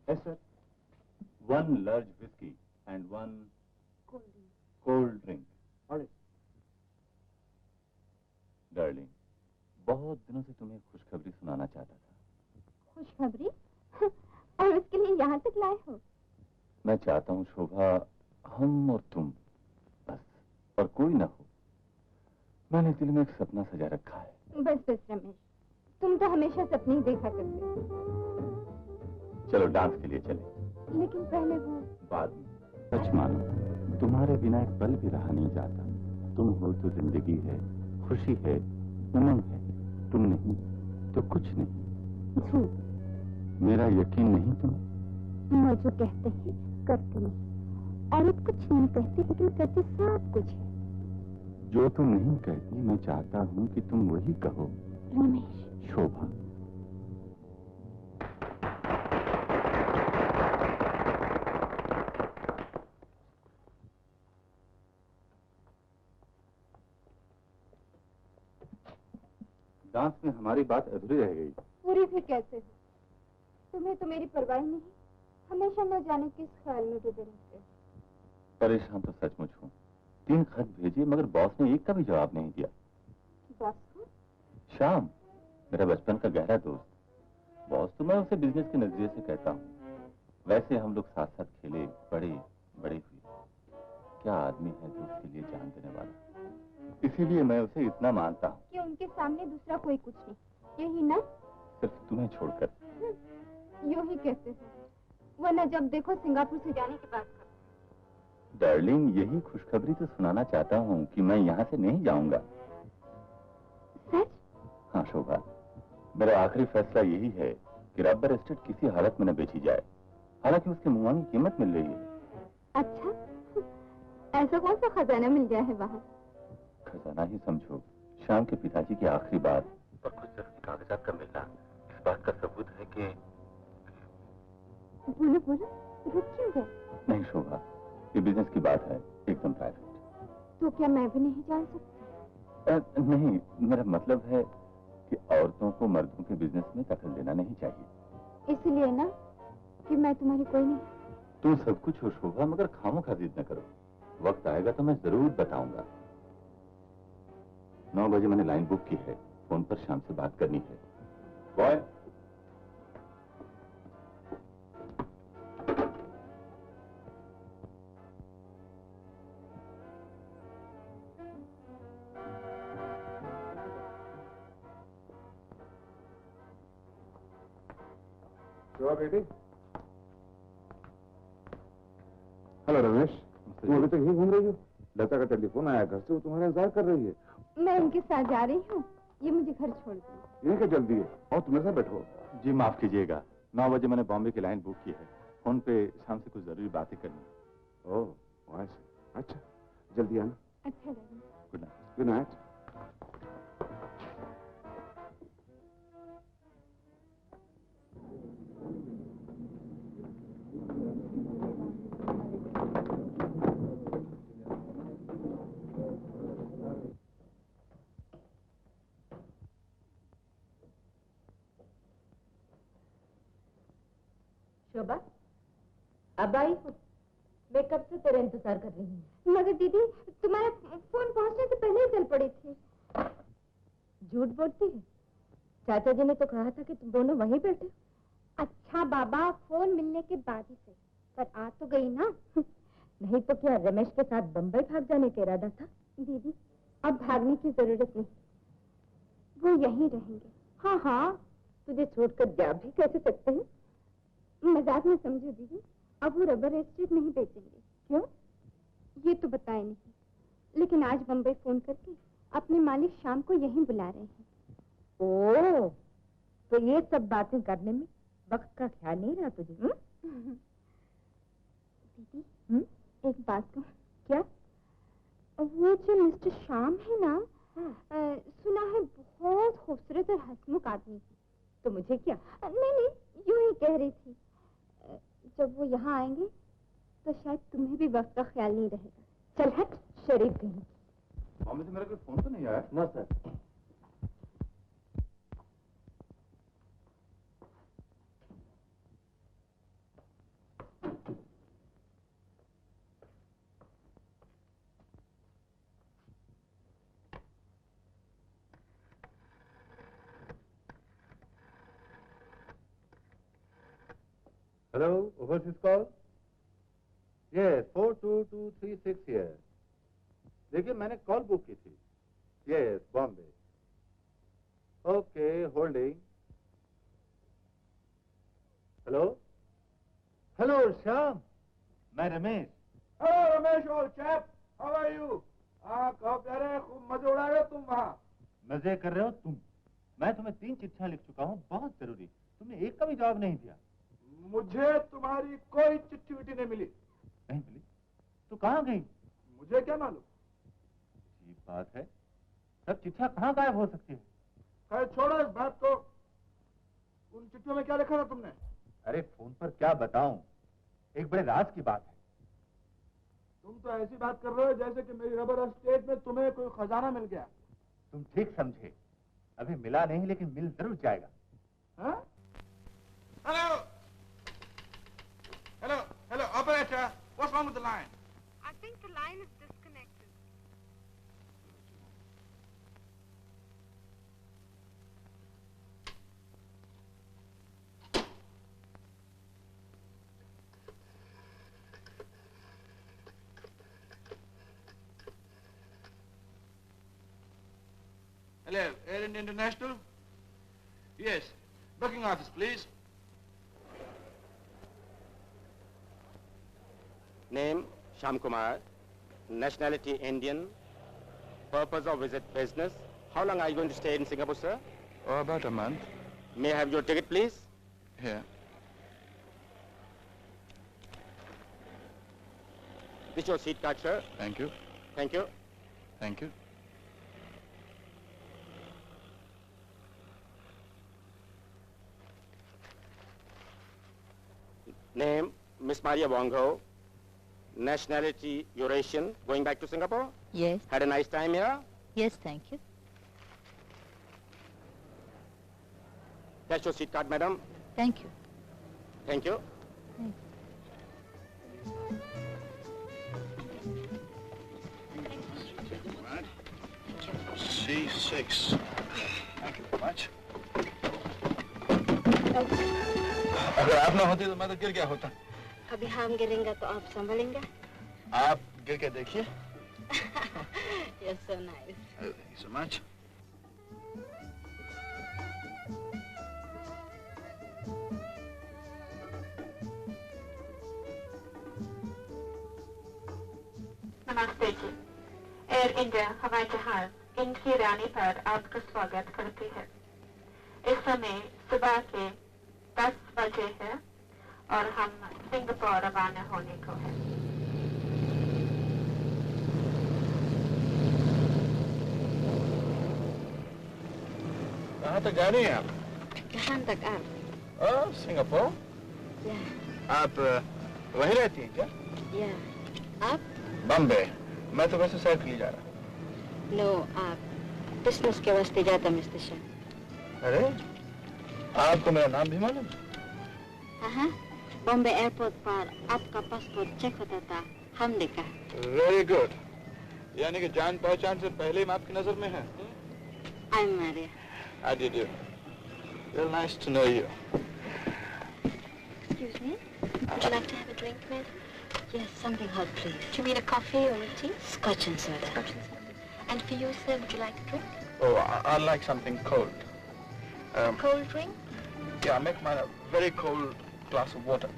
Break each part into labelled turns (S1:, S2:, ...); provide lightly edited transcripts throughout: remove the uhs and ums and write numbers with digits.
S1: Yes, sir. 1 large whiskey and 1 cold drink.
S2: All right.
S1: Darling, बहुत दिनों से तुम्हें खुशखबरी सुनाना चाहता था।
S3: खुशखबरी? और उसके लिए यहाँ तक लाए हो?
S1: मैं चाहता हूँ शोभा, हम और तुम बस, और कोई ना हो। मैंने दिल में एक सपना सजा रखा है।
S3: बस बस रमेश, तुम तो हमेशा सपने ही देखा करते हो।
S1: चलो डांस के लिए चले।
S3: लेकिन पहले वो
S1: बाद में। सच मानो, तुम्हारे बिना एक पल भी रहा नहीं जाता। तुम हो तो जिंदगी है, खुशी है, उमंग है। तुम नहीं तो कुछ नहीं।
S3: झूठ।
S1: मेरा यकीन नहीं तुम्हें?
S3: मैं जो कहते हैं करती नहीं, और कुछ नहीं कहती लेकिन करती सब कुछ है।
S1: जो तुम नहीं कहती मैं चाहता हूँ कि तुम वही कहो।
S3: रमेश।
S1: शोभा। डांस में हमारी बात अधूरी रह गई।
S3: पूरी भी कैसे हो? तुम्हें तो मेरी परवाह नहीं, हमेशा न जाने किस ख्याल में डूबे रहते हो।
S1: परेशान तो सचमुच हूँ। 3 खत भेजे मगर बॉस ने एक का भी जवाब नहीं दिया।
S3: बॉस को?
S1: श्याम, मेरा बचपन का गहरा दोस्त। बॉस तो मैं उसे बिजनेस के नजरिए से कहता हूँ। वैसे हम लोग साथ साथ खेले, बड़े बड़े हुए। क्या आदमी है जो उसके लिए जान देने वाला। इसीलिए मैं उसे इतना मानता हूँ
S3: कि उनके सामने दूसरा कोई कुछ नहीं, यही ना?
S1: सिर्फ तुम्हें छोड़कर।
S3: यूं ही कहते हैं, वरना जब देखो सिंगापुर से जाने की बात करते।
S1: डार्लिंग, यही खुशखबरी तो सुनाना चाहता हूँ कि मैं यहाँ से नहीं जाऊंगा।
S3: सच?
S1: हाँ शोभा, मेरा आखिरी फैसला यही है कि रबर एस्टेट किसी हालत में न बेची जाए। हालांकि उसके मुआवजे की कीमत मिल रही है।
S3: अच्छा, ऐसा कौन सा खजाना मिल गया है वहाँ?
S1: खजाना ही समझो। श्याम के पिताजी की आखिरी बात और कुछ जरूरी कागजात का मिलना इस बात का सबूत है कि।
S3: बोलो बोलो, रुक क्यों गए?
S1: नहीं शोभा, ये बिजनेस की बात है, एकदम प्राइवेट।
S3: तो क्या मैं भी नहीं जान सकती?
S1: नहीं, मेरा मतलब है कि औरतों को मर्दों के बिजनेस में दखल देना नहीं चाहिए।
S3: इसलिए ना कि मैं तुम्हारी कोई नहीं।
S1: तुम सब कुछ हो शोभा, मगर खामोखा जिद न करो। वक्त आएगा तो मैं जरूर बताऊंगा। 9 बजे मैंने लाइन बुक की है। फोन पर शाम से बात करनी है। बॉय।
S2: बेटी। हेलो रमेश, तुम अभी तक यहीं घूम रही हो? लता का टेलीफोन आया घर से, वो तुम्हारा इंतजार कर रही है।
S3: मैं उनके साथ जा रही हूँ, ये मुझे घर छोड़ दो।
S2: ये क्या जल्दी है? और तुम ऐसा बैठो।
S1: जी माफ कीजिएगा, 9 बजे मैंने बॉम्बे की लाइन बुक की है। फोन पे शाम से कुछ जरूरी बातें करनी है।
S2: ओह, वहाँ से। अच्छा, जल्दी आना।
S3: अच्छा लगा।
S1: Good night.
S2: Good night.
S4: Shobha, अब आई हो? मैं कब से तेरा इंतजार कर रही हूँ।
S3: मगर दीदी, तुम्हारा फोन पहुंचने से पहले ही चल पड़ी थी।
S4: झूठ बोलती है। चाचा जी ने तो कहा था कि तुम दोनों वहीं बैठे।
S3: अच्छा बाबा, फोन मिलने के बाद ही से, पर आ तो गई ना।
S4: नहीं तो क्या रमेश के साथ बम्बई भाग जाने का इरादा था?
S3: दीदी, अब भागने की जरूरत नहीं, वो यहीं रहेंगे।
S4: हाँ हाँ, तुझे छोड़कर जा भी कैसे सकते हैं?
S3: मजाक में समझो दीदी, अब वो रबर एस्टेट नहीं बेचेंगे।
S4: क्यों?
S3: ये तो बताए नहीं, लेकिन आज बम्बई फोन करके अपने मालिक शाम को यहीं बुला रहे हैं।
S4: ओह, तो ये सब बातें करने में वक्त का ख्याल नहीं रहा तुझे?
S3: दीदी,
S4: एक
S3: बात कहूं?
S4: क्या?
S3: वो जो मिस्टर श्याम है ना, सुना है बहुत खूबसूरत और हंसमुख आदमी।
S4: तो मुझे क्या?
S3: नहीं, यूं ही कह रही थी, जब वो यहाँ आएंगे तो शायद तुम्हें भी वक्त का ख्याल नहीं रहेगा।
S4: चल हट, शरीफ कहीं।
S1: मम्मी से मेरा कोई फोन तो नहीं आया?
S2: ना sir.
S1: Hello, overseas call? Yes, 42236 here. देखिए, मैंने कॉल बुक की थी। Yes, Bombay. Okay, holding. Hello, hello Shyam, मैं Ramesh.
S2: Hello Ramesh, old chap, how are you? हाँ, कहो कह रहे हैं, खूब मजे उड़ा रहे हो तुम वहाँ।
S1: मजे कर रहे हो तुम? मैं तुम्हें 3 चिट्ठियां लिख चुका हूँ, बहुत जरूरी। तुमने एक का भी जवाब नहीं दिया।
S2: मुझे तुम्हारी कोई चिट्ठी विट्ठी नहीं मिली।
S1: नहीं मिली? तो कहाँ गई?
S2: मुझे क्या मालूम।
S1: अजीब बात है, सब चिट्ठियां कहाँ गायब हो सकती है?
S2: खैर छोड़ो इस बात को। उन चिट्ठियों में क्या लिखा था तुमने?
S1: अरे फोन पर क्या बताऊं, एक बड़े राज की बात है।
S2: तुम तो ऐसी बात कर रहे हो जैसे कि मेरी रबर एस्टेट में तुम्हें कोई खजाना मिल गया।
S1: तुम ठीक समझे, अभी मिला नहीं लेकिन मिल जरूर जाएगा।
S2: हाँ? Hello hello hello operator, what's wrong with the line?
S3: I think the line is disconnected.
S2: Hello, Air India International? Yes, booking office, please.
S5: Name, Shyam Kumar. Nationality, Indian. Purpose of visit, business. How long are you going to stay in Singapore, sir?
S2: Oh, about a month.
S5: May I have your ticket, please?
S2: Here.
S5: This is your seat card, sir.
S2: Thank you.
S5: Thank you.
S2: Thank you.
S5: Name, Miss Maria Wongho. Nationality, Eurasian. Going back to Singapore?
S4: Yes,
S5: Had a nice time here?
S4: yes, thank you.
S5: That's your seat card, madam.
S4: Thank you.
S5: Thank you.
S2: C6. Thank you very much. अगर आप ना होते तो मैं तो गिर गया होता।
S3: अभी हम गिरेंगे तो आप संभलेंगे?
S2: आप गिर के देखिए।
S3: You're so nice.
S2: Thank you so much.
S6: नमस्ते जी। एयर इंडिया हवाई जहाज इनकी रानी पर आपका स्वागत करती है। इस समय सुबह के 10 बजे है और हम सिंगापुर रवाना होने को है।
S2: कहाँ तक जा रही हैं आप?
S3: कहाँ तक आप?
S2: ओह, सिंगापुर।
S3: या,
S2: आप वहीं रहती हैं क्या?
S3: या, आप?
S2: बॉम्बे। मैं तो वैसे सैर के लिए जा रहा
S3: नो, आप बिजनेस के वास्ते जाता मिस्टर शाह।
S2: अरे, आपको मेरा नाम भी मालूम?
S3: हाँ, बॉम्बे एयरपोर्ट पर आपका पासपोर्ट चेक होता था, हम देखा।
S2: Very good. यानी कि जान पहचान से पहले ही आपकी नजर में है।
S3: I am Maria.
S2: How do you do? Well, nice to know you.
S3: Excuse me, would you like to have a drink, madam? Yes, something hot, please. Do you mean a coffee or a tea? Scotch and soda. Scotch and soda. And for you, sir, would you like a drink?
S2: Oh, I'd like something cold.
S3: Cold drink?
S2: Yeah, make mine a very cold glass of water.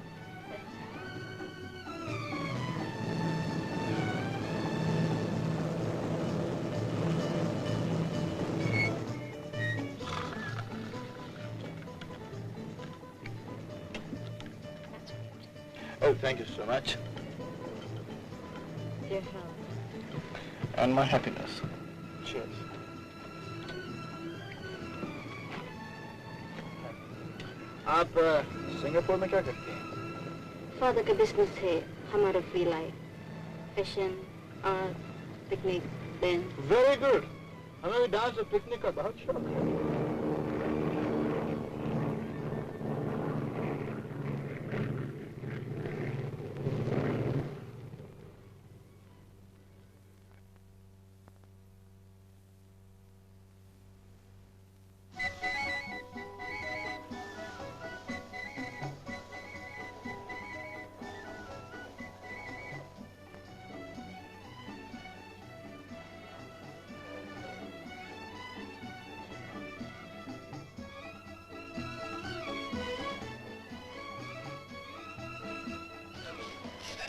S2: Oh, thank you so much.
S3: Your health.
S2: And my happiness. Cheers. आप Singapore में क्या करती हैं?
S3: Father का business है, हमारा free life, fashion, art, picnic, dance.
S2: Very good. हमें भी डांस और पिकनिक का बहुत शौक है।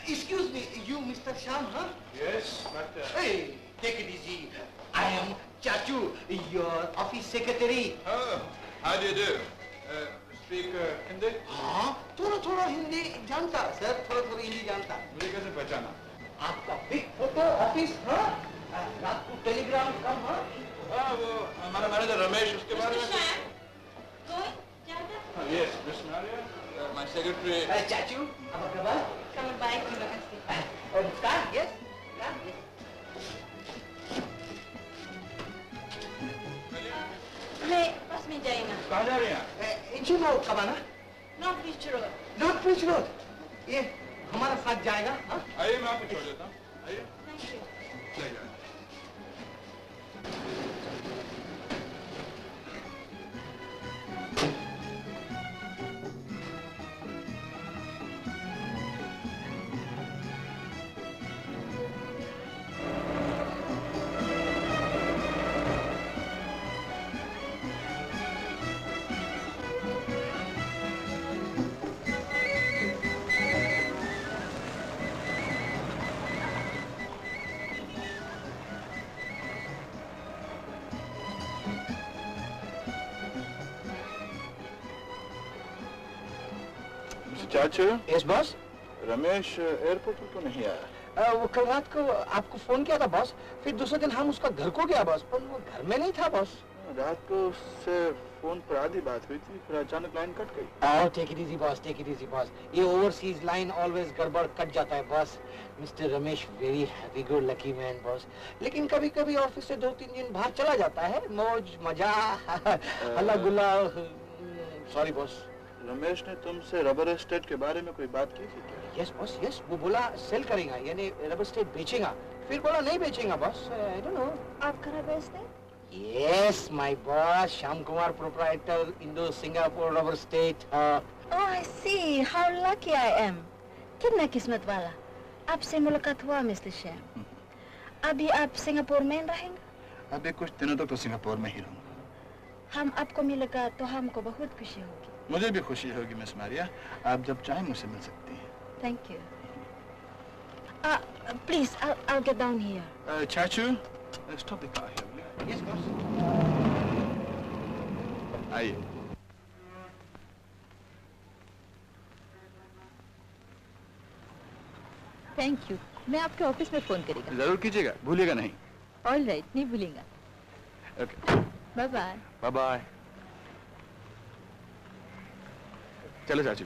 S7: Excuse me, you Mr. Sham, huh?
S8: Yes, but...
S7: Hey, take it easy. I am Chachu, your office secretary.
S8: Oh, how do you do? Speak Hindi?
S7: हाँ, थोड़ा हिंदी जानता सर, थोड़ा हिंदी जानता।
S8: मुझे कैसे पहचाना?
S7: आपका बिग फोटो ऑफिस, हाँ? रात को टेलीग्राम कम, हाँ?
S8: हाँ, वो हमारा मैनेजर रमेश उसके बारे में... Yes, Miss Maria, my secretary...
S7: Chachu, apa kabar?
S3: Kabar baik, terima kasih.
S7: Namaskar, yes?
S3: मैं बस में जाएगा।
S8: कहाँ जा रही हैं?
S7: इंची रोड कब आना?
S3: नॉर्थ बीच रोड।
S7: नॉर्थ बीच रोड? ये हमारा साथ जाएगा, हाँ?
S8: आइए, मैं आपको छोड़ देता हूँ। आइए।
S3: Thank you.
S8: ले जाइए। चाचू,
S7: यस बॉस।
S8: रमेश एयरपोर्ट पर तो नहीं आया।
S7: वो कल रात को आपको फोन किया था बॉस, फिर दूसरे दिन हम उसका घर को गया बॉस, पर वो घर में नहीं था बॉस।
S8: रात को उससे फोन पर आधी बात हुई थी, फिर अचानक लाइन कट गई।
S7: Take it easy boss, take it easy boss. ये ओवरसीज लाइन ऑलवेज गड़बड़ कट जाता है boss. Mister Ramesh very happy good lucky man boss, लेकिन कभी कभी ऑफिस से 2-3 दिन बाहर चला जाता है, मौज मजा हल्ला गुल्ला। Sorry boss.
S8: रमेश ने तुमसे रबर एस्टेट के बारे में कोई बात की थी क्या?
S7: Yes boss, yes. वो बोला सेल करेगा, यानी रबर एस्टेट बेचेगा, फिर बोला नहीं बेचेगा बॉस। I don't know.
S3: आपका rubber estate?
S7: Yes, my boss, Shyam Kumar, proprietor, Indo-Singapore Rubber Estate.
S3: Oh, I see. How lucky I am. कितना किस्मत वाला। आपसे मुलाकात हुआ, मिस्टर श्याम। अभी आप सिंगापुर में रहेंगे?
S8: अभी कुछ दिनों तक तो सिंगापुर में ही रहूंगा।
S3: हम आपको मिलेगा तो हमको बहुत खुशी होगी।
S8: मुझे भी खुशी होगी मिस मारिया, आप जब चाहें मुझसे मिल सकती हैं।
S3: Thank you. Please, I'll get down here.
S8: चाचू, stop the car here.
S7: Yes, boss.
S8: आइए।
S3: Thank you. मैं आपके ऑफिस में फोन करेगा।
S8: जरूर कीजिएगा, भूलिएगा नहीं।
S3: All right, नहीं भूलेगा।
S8: Okay.
S3: Bye bye.
S8: Bye bye. चलो चाचू।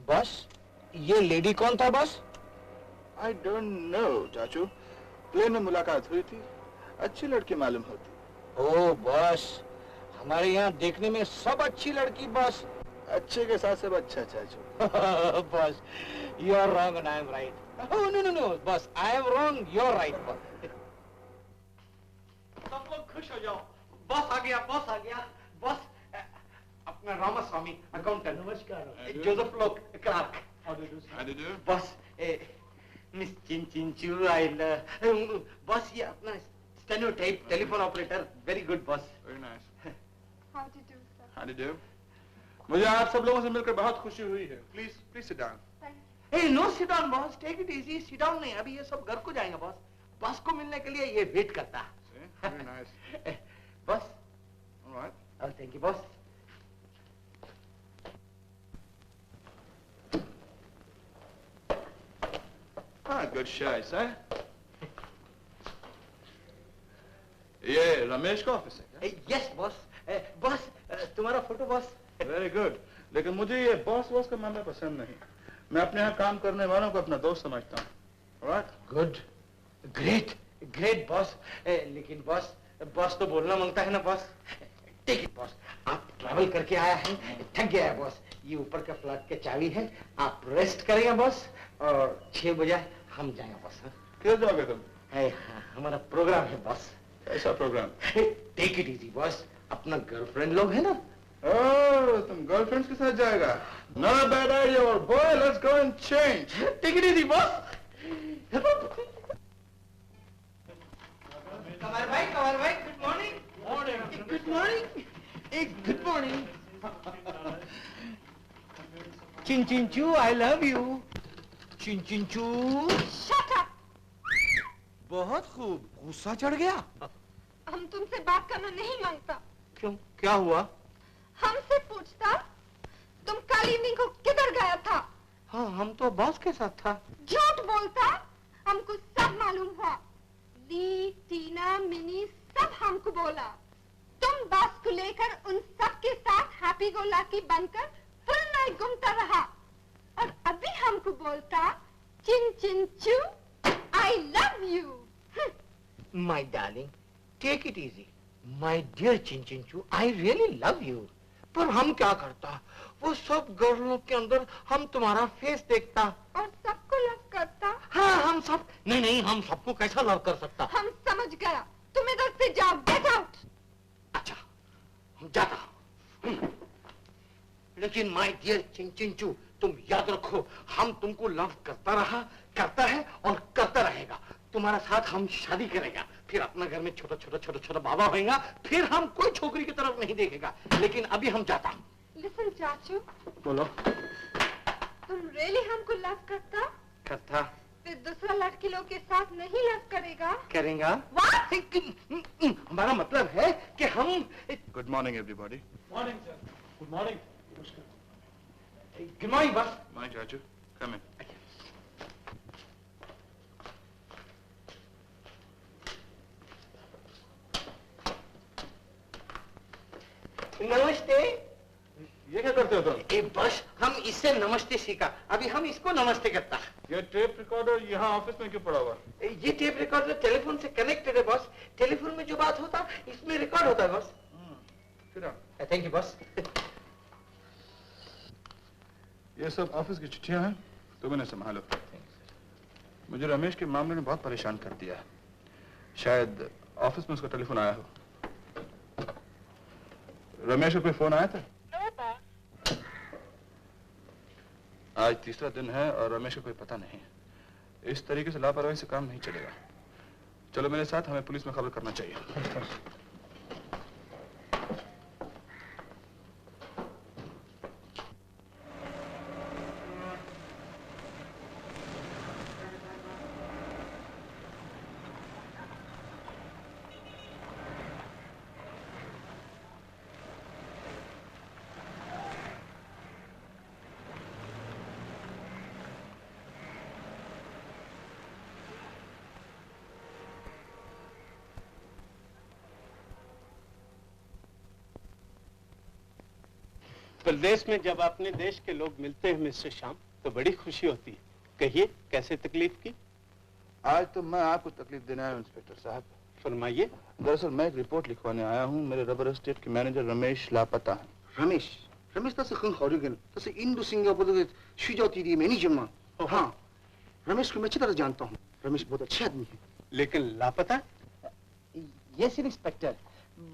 S7: बॉस, ये लेडी कौन था बॉस?
S8: I don't know, चाचू। प्लेन में मुलाकात हुई थी, अच्छी लड़की मालूम होती।
S7: ओह बॉस, हमारे यहाँ देखने में सब अच्छी लड़की बॉस।
S8: अच्छे के साथ सब अच्छा चाचू।
S7: Boss, you are wrong and I am right. Oh no no no, boss, I am wrong, you are right boss. सब लोग खुश हो जाओ, बॉस आ गया, बॉस आ गया, बॉस। अपना रामास्वामी अकाउंटेंट, नमस्कार। जोसेफ लोक clerk.
S8: How do you do?
S7: Boss, miss Chinchinchu आइल। बॉस, ये अपना stenotype telephone operator, very good boss.
S8: Very nice.
S6: How do you do, sir?
S8: How do you do? मुझे आप सब लोगों से मिलकर बहुत खुशी हुई है। Please sit down.
S6: Thank you.
S7: Hey, no sit down boss, take it easy, sit down नहीं, अभी ये सब घर को जाएंगे बॉस। बॉस को मिलने के लिए ये वेट करता है।
S8: See? Very nice.
S7: Boss,
S8: All right.
S7: oh thank you boss.
S8: Ah, good choice, eh? ये रमेश का ऑफिस है क्या?
S7: Yes boss. बॉस, तुम्हारा फोटो बॉस।
S8: वेरी गुड, लेकिन मुझे ये बॉस का मामला पसंद नहीं। मैं अपने यहाँ काम करने वालों को अपना दोस्त समझता हूँ। Alright?
S7: Good, great great boss. लेकिन बॉस, बॉस तो बोलना मांगता है ना बॉस। टेक इट बॉस, आप ट्रैवल करके आया है, थक गया है बॉस। ये ऊपर का फ्लैट के चाबी है, आप रेस्ट करेंगे बॉस, और 6 बजे हम जाएंगे बॉस।
S8: किधर जाओगे तुम?
S7: हमारा प्रोग्राम है बॉस।
S8: ऐसा programme?
S7: Take it easy boss, अपना गर्लफ्रेंड लोग है ना।
S8: ओह, तुम गर्लफ्रेंड्स के साथ जाएगा? Not a bad idea, or boy, let's go and change.
S7: Take it easy boss. Qamar भाई, good morning. Good morning. Good morning. Chinchinchu, I love you. Chinchinchu.
S9: Shut up!
S7: बहुत खूब, गुस्सा चढ़ गया।
S9: हम तुमसे बात करना नहीं मांगता।
S7: क्यों, क्या हुआ?
S9: हमसे पूछता, तुम कल इवनिंग को किधर गया था?
S7: हाँ, हम तो बॉस के साथ था।
S9: झूठ बोलता, हमको सब मालूम हुआ। ली, टीना, मिनी सब हमको बोला। तुम बॉस को लेकर उन सब के साथ हैप्पी गो लकी बनकर फुल नाइट घूमता रहा और अभी हमको बोलता चिन चिन चू, I love you.
S7: My darling, take it easy. My dear चिंचिंचू, I really love you. पर हम क्या करता? वो सब गर्लों के अंदर हम तुम्हारा फेस देखता
S9: और सबको लव करता।
S7: हाँ, हम सब नहीं, हम सबको कैसा लव कर सकता?
S9: हम समझ गया, तुम इधर से जाओ, गेट आउट।
S7: अच्छा, हम जाता। लेकिन माय डियर चिंचिंचू, तुम याद रखो, हम तुमको लव करता है और करता रहेगा। तुम्हारा साथ हम शादी करेगा, फिर अपना घर में छोटा बाबा होएगा, फिर हम कोई छोकरी की तरफ नहीं देखेगा। लेकिन अभी हम जाता।
S9: लिसन चाचू,
S7: बोलो।
S9: तुम रियली हमको लव करता? फिर दूसरा लड़की लोग के साथ नहीं लव करेगा?
S7: करेगा। हमारा मतलब है कि हम।
S8: Good morning everybody.
S10: Morning sir. Good morning.
S7: Good morning boss.
S8: Morning चाचू, कम इन।
S7: नमस्ते।
S8: ये क्या करते हो तुम?
S7: बस हम इससे नमस्ते सीखा, अभी हम इसको नमस्ते करता।
S8: ये टेप रिकॉर्डर यहाँ ऑफिस में क्यों पड़ा हुआ?
S7: ये टेप रिकॉर्डर टेलीफोन से कनेक्टेड है बॉस। टेलीफोन में जो बात होता इसमें रिकॉर्ड होता है बॉस। Thank you boss.
S8: ये सब ऑफिस की चिट्ठियां हैं, तुम इन्हें संभालो। मुझे रमेश के मामले ने बहुत परेशान कर दिया। शायद ऑफिस में उसका टेलीफोन आया हो। रमेश को कोई फोन आया था? आज तीसरा दिन है और रमेश का कोई पता नहीं। इस तरीके से लापरवाही से काम नहीं चलेगा। चलो मेरे साथ, हमें पुलिस में खबर करना चाहिए।
S10: प्रदेश में जब अपने देश के लोग मिलते हैं मिस्टर श्याम, तो बड़ी खुशी होती है। कहिए, कैसे तकलीफ की?
S8: आज तो मैं आपको तकलीफ देने आया हूं इंस्पेक्टर साहब।
S10: फरमाइए।
S8: दरअसल मैं एक रिपोर्ट लिखवाने आया हूं। मेरे रबर एस्टेट के मैनेजर रमेश लापता है।
S7: Ramesh, das ist ein Horrigen. Das ist Indo-Singapur, शुजाती दी मैनेजर मां। हाँ, रमेश को मैं अच्छी तरह जानता हूँ। रमेश बहुत अच्छे आदमी है।
S10: लेकिन लापता?
S7: यस इंस्पेक्टर,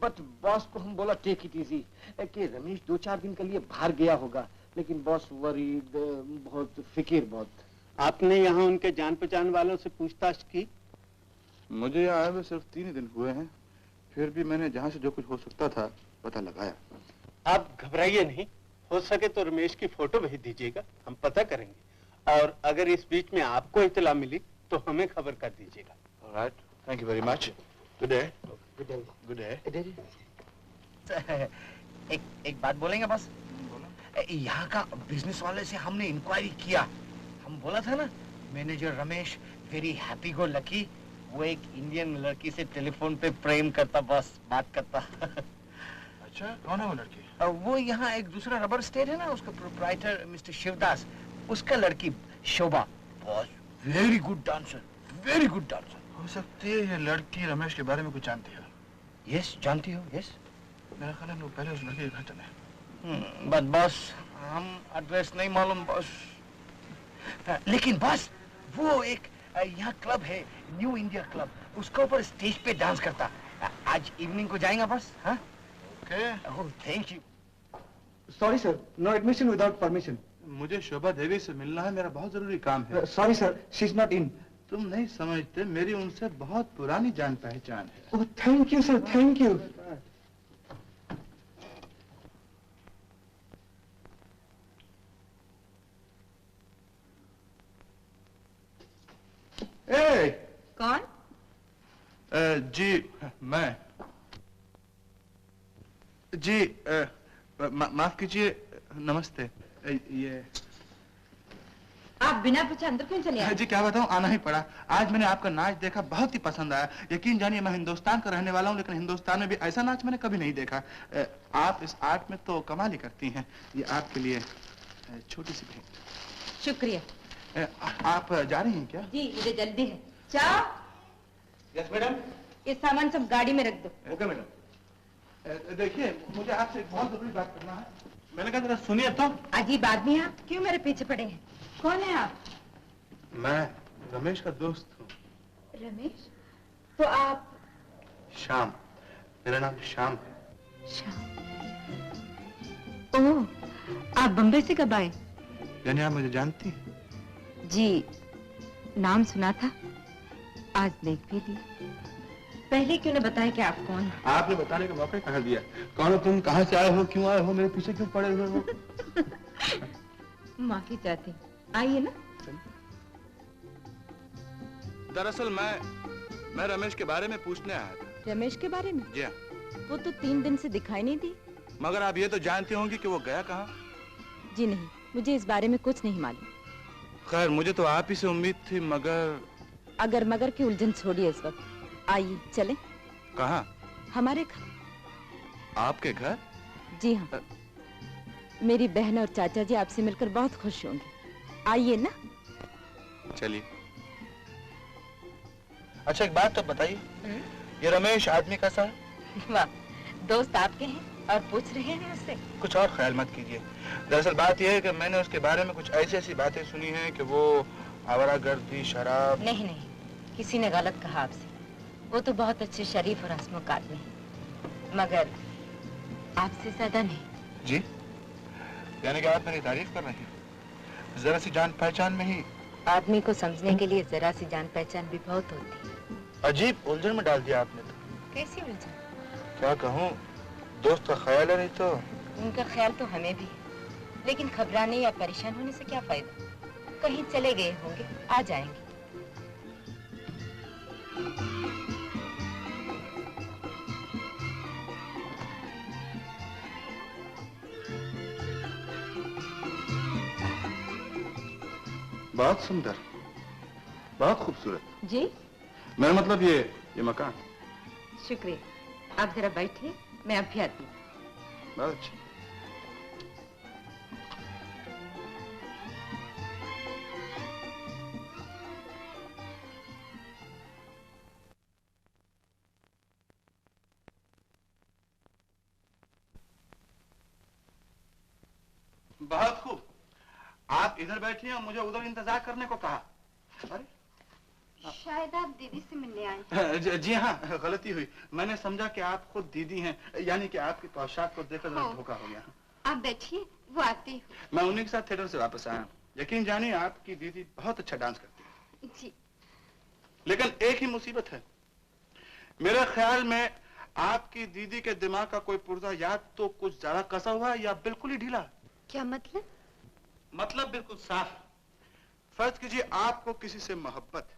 S7: बट बॉस को हम बोला टेक इट इजी कि रमेश 2-4 दिन के लिए बाहर गया होगा, लेकिन बॉस वरीड, बहुत फिक्र बहुत।
S10: आपने यहाँ उनके जान पहचान वालों से पूछताछ की?
S8: मुझे यहाँ आए हुए सिर्फ 3 ही दिन हुए हैं, फिर भी मैंने जहाँ से जो कुछ हो सकता था पता लगाया।
S10: आप घबराइए नहीं, हो सके तो रमेश की फोटो भेज दीजिएगा, हम पता करेंगे। और अगर इस बीच में आपको इत्तला मिली तो हमें खबर कर दीजिएगा।
S8: Alright, thank you very much. Good day.
S7: Good day. एक बात बोलेंगे बस? यहाँ का बिजनेस वाले से हमने इंक्वायरी किया। हम बोला था ना, manager Ramesh very happy go lucky, वो एक इंडियन लड़की से टेलीफोन पे प्रेम करता, बस बात करता।
S8: अच्छा, कौन है वो लड़की?
S7: वो यहाँ एक दूसरा रबर स्टेट है ना, उसका प्रोप्राइटर मिस्टर शिवदास, उसका लड़की Shobha, boss very good dancer, very good dancer.
S8: हो सकती है ये लड़की रमेश के बारे में कुछ जानती हो।
S7: यस, जानती हो? यस।
S8: मेरा ख्याल है हम लोग पहले उस लड़के के घर चले।
S7: बट बॉस, हम एड्रेस नहीं मालूम बॉस। लेकिन बॉस, वो एक यहाँ क्लब है, न्यू इंडिया क्लब, उसके ऊपर स्टेज पे डांस करता। आज इवनिंग को जाएगा बॉस? हाँ?
S8: Okay.
S7: Oh, thank you.
S11: Sorry sir, no admission without permission.
S8: मुझे शोभा देवी से मिलना है, मेरा बहुत जरूरी काम है।
S11: Sorry sir, she is not in.
S8: तुम नहीं समझते, मेरी उनसे बहुत पुरानी जान पहचान है।
S11: Oh, thank you sir, thank you.
S8: ए,
S4: कौन?
S8: जी मैं जी माफ कीजिए, नमस्ते। ये
S4: आप बिना पूछे अंदर क्यों चले आए?
S8: जी क्या बताऊं, आना ही पड़ा। आज मैंने आपका नाच देखा, बहुत ही पसंद आया। यकीन जानिए मैं हिंदुस्तान का रहने वाला हूं, लेकिन हिंदुस्तान में भी ऐसा नाच मैंने कभी नहीं देखा। आप इस आर्ट में तो कमाल ही करती हैं। ये आपके लिए छोटी सी भेंट।
S4: शुक्रिया।
S8: आप जा रही हैं क्या?
S4: जी मुझे जल्दी है। चाओ।
S8: Yes madam.
S4: ये सामान सब गाड़ी में रख दो।
S8: Okay madam. देखिए मुझे आपसे एक बहुत जरूरी बात करना है। मैंने कहा जरा सुनिए तो।
S4: अजीब आदमी आप क्यों मेरे पीछे पड़े हैं? कौन है आप?
S8: मैं रमेश का दोस्त हूँ।
S4: रमेश? तो आप?
S8: श्याम, मेरा नाम श्याम है।
S4: श्याम? ओह, आप बम्बई से कब आए?
S8: यानी आप मुझे जानती हैं?
S4: जी, नाम सुना था, आज देख भी ली। पहले क्यों न बताया कि आप कौन हैं?
S8: आपने बताने का मौका कहाँ दिया? कौन हो तुम, कहाँ से आए हो, क्यों आए हो, मेरे पीछे क्यों पड़े हुए हो?
S4: माफी चाहती हूँ, आइए ना।
S8: दरअसल मैं रमेश के बारे में पूछने आया था।
S4: रमेश के बारे में?
S8: जी हाँ।
S4: वो तो 3 दिन से दिखाई नहीं दी।
S8: मगर आप ये तो जानती होंगी कि वो गया कहाँ?
S4: जी नहीं, मुझे इस बारे में कुछ नहीं मालूम।
S8: खैर मुझे तो आप ही से उम्मीद थी, मगर
S4: अगर मगर की उलझन छोड़िए इस वक्त, आइए चलें।
S8: कहाँ?
S4: हमारे घर।
S8: आपके घर?
S4: जी हाँ, मेरी बहन और चाचा जी आपसे मिलकर बहुत खुश होंगे। आइए ना।
S8: चलिए। अच्छा एक बात तो बताइए, ये रमेश आदमी कैसा है?
S4: वाह, दोस्त आपके हैं और पूछ रहे हैं उससे?
S8: कुछ और ख्याल मत कीजिए। दरअसल बात यह है कि मैंने उसके बारे में कुछ ऐसी बातें सुनी हैं कि वो आवारागर्दी, शराब।
S4: नहीं नहीं, किसी ने गलत कहा आपसे। वो तो बहुत अच्छे शरीफ और हंसमुख आदमी है, मगर आपसे ज्यादा नहीं।
S8: जी? यानी कि आप मेरी तारीफ कर रही हैं? जरा सी जान पहचान में ही।
S4: आदमी को समझने के लिए जरा सी जान पहचान भी बहुत होती है।
S8: अजीब उलझन में डाल दिया आपने तो।
S4: कैसी उलझन?
S8: क्या कहूँ, दोस्त का ख्याल है नहीं तो।
S4: उनका ख्याल तो हमें भी है, लेकिन घबराने या परेशान होने से क्या फायदा? कहीं चले गए होंगे, आ जाएंगे।
S8: बहुत सुंदर, बहुत खूबसूरत।
S4: जी?
S8: मेरा मतलब ये मकान।
S4: शुक्रिया। आप जरा बैठिए, मैं अब भी आती हूँ।
S8: बहुत अच्छा। बहुत खूब। आप इधर बैठिए और मुझे उधर इंतजार करने को कहा। अरे
S9: शायद आप दीदी से मिलने आए।
S8: जी हाँ, गलती हुई। मैंने समझा कि आप खुद दीदी हैं, यानी कि आपकी पोशाक को देखकर धोखा हो गया।
S9: आप बैठिए, वो आती हूँ।
S8: मैं उन्हीं के साथ थिएटर से वापस आया हूँ। यकीन जानिए आपकी दीदी बहुत अच्छा डांस करती है।
S9: जी।
S8: लेकिन एक ही मुसीबत है, मेरे ख्याल में आपकी दीदी के दिमाग का कोई पुर्जा या तो कुछ ज्यादा कसा हुआ है या बिल्कुल ही ढीला।
S9: क्या मतलब?
S8: मतलब बिल्कुल साफ। फर्ज कीजिए आपको किसी से मोहब्बत,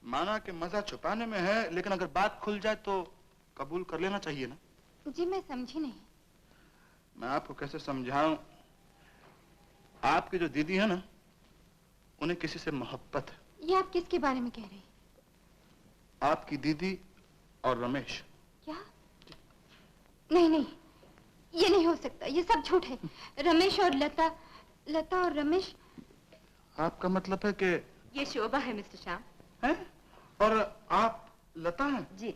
S8: माना कि मजा छुपाने में है, लेकिन अगर बात खुल जाए तो कबूल कर लेना चाहिए ना।
S9: जी मैं समझी नहीं।
S8: मैं आपको कैसे समझाऊं, आपकी जो दीदी है ना, उन्हें किसी से मोहब्बत है।
S9: ये आप किसके बारे में कह रहे हैं?
S8: आपकी दीदी और रमेश।
S9: क्या? नहीं नहीं, ये नहीं हो सकता, ये सब झूठ है। रमेश और लता और रमेश।
S8: आपका मतलब है कि
S4: ये शोभा है मिस्टर श्याम।
S8: हैं? और आप लता हैं?
S4: जी।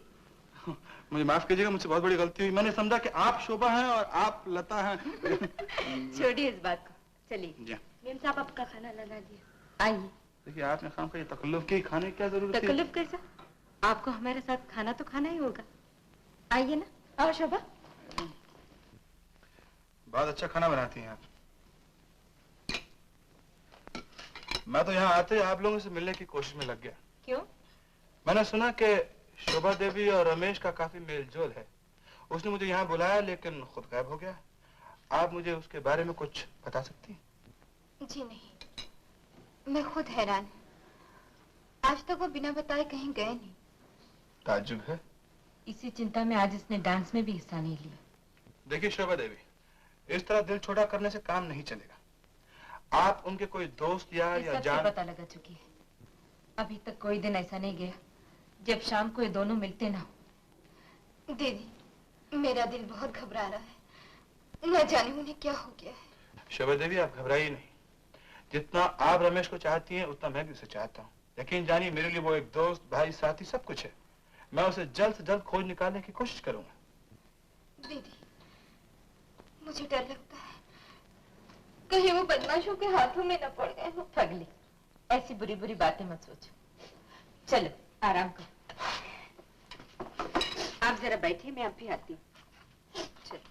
S8: मुझे माफ कीजिएगा, मुझसे बहुत बड़ी गलती हुई। मैंने समझा कि आप शोभा हैं और आप लता हैं।
S4: छोड़िए इस बात को, चलिए।
S8: जी।
S9: मेम साहब आपका खाना ला दिया।
S4: आइए।
S8: देखिए आपने काम का ये तकल्लुफ की, खाने की क्या जरूरत है?
S4: तकल्लुफ कैसा? आपको हमारे साथ खाना तो खाना ही होगा। आइए ना। और शोभा?
S8: बहुत अच्छा खाना बनाती हैं आप। मैं तो यहाँ आते ही आप लोगों से मिलने की कोशिश में लग गया।
S4: क्यों?
S8: मैंने सुना कि शोभा देवी और रमेश का काफी मेलजोल है। उसने मुझे यहाँ बुलाया लेकिन खुद गायब हो गया। आप मुझे उसके बारे में कुछ बता सकती हैं?
S9: जी नहीं, मैं खुद हैरान।
S4: आज तक वो बिना बताए कहीं गए नहीं।
S8: ताज्जुब है।
S4: इसी चिंता में आज इसने डांस में भी हिस्सा नहीं लिया।
S8: देखिए शोभा देवी, इस तरह दिल छोटा करने से काम नहीं चलेगा। आप उनके कोई दोस्त यार या जान
S4: पता लगा चुकी है। अभी तक कोई दिन ऐसा नहीं गया जब शाम को ये दोनों मिलते ना हो।
S9: दीदी, मेरा दिल बहुत घबरा रहा है। न जाने उन्हें क्या हो गया है।
S8: शोभा देवी, आप घबराइए नहीं। जितना आप रमेश को चाहती हैं उतना मैं भी उसे चाहता हूँ। यकीन जानिए, मेरे लिए वो एक दोस्त, भाई, साथी सब कुछ है। मैं उसे जल्द से जल्द खोज निकालने की कोशिश करूंगा।
S9: दीदी, मुझे डर लगता है कहीं वो बदमाशों के हाथों में न पड़ गए हो।
S4: पगली, ऐसी बुरी बुरी बातें मत सोचो। चलो आराम करो। आप जरा बैठिए, मैं अब भी आती हूँ। चलो।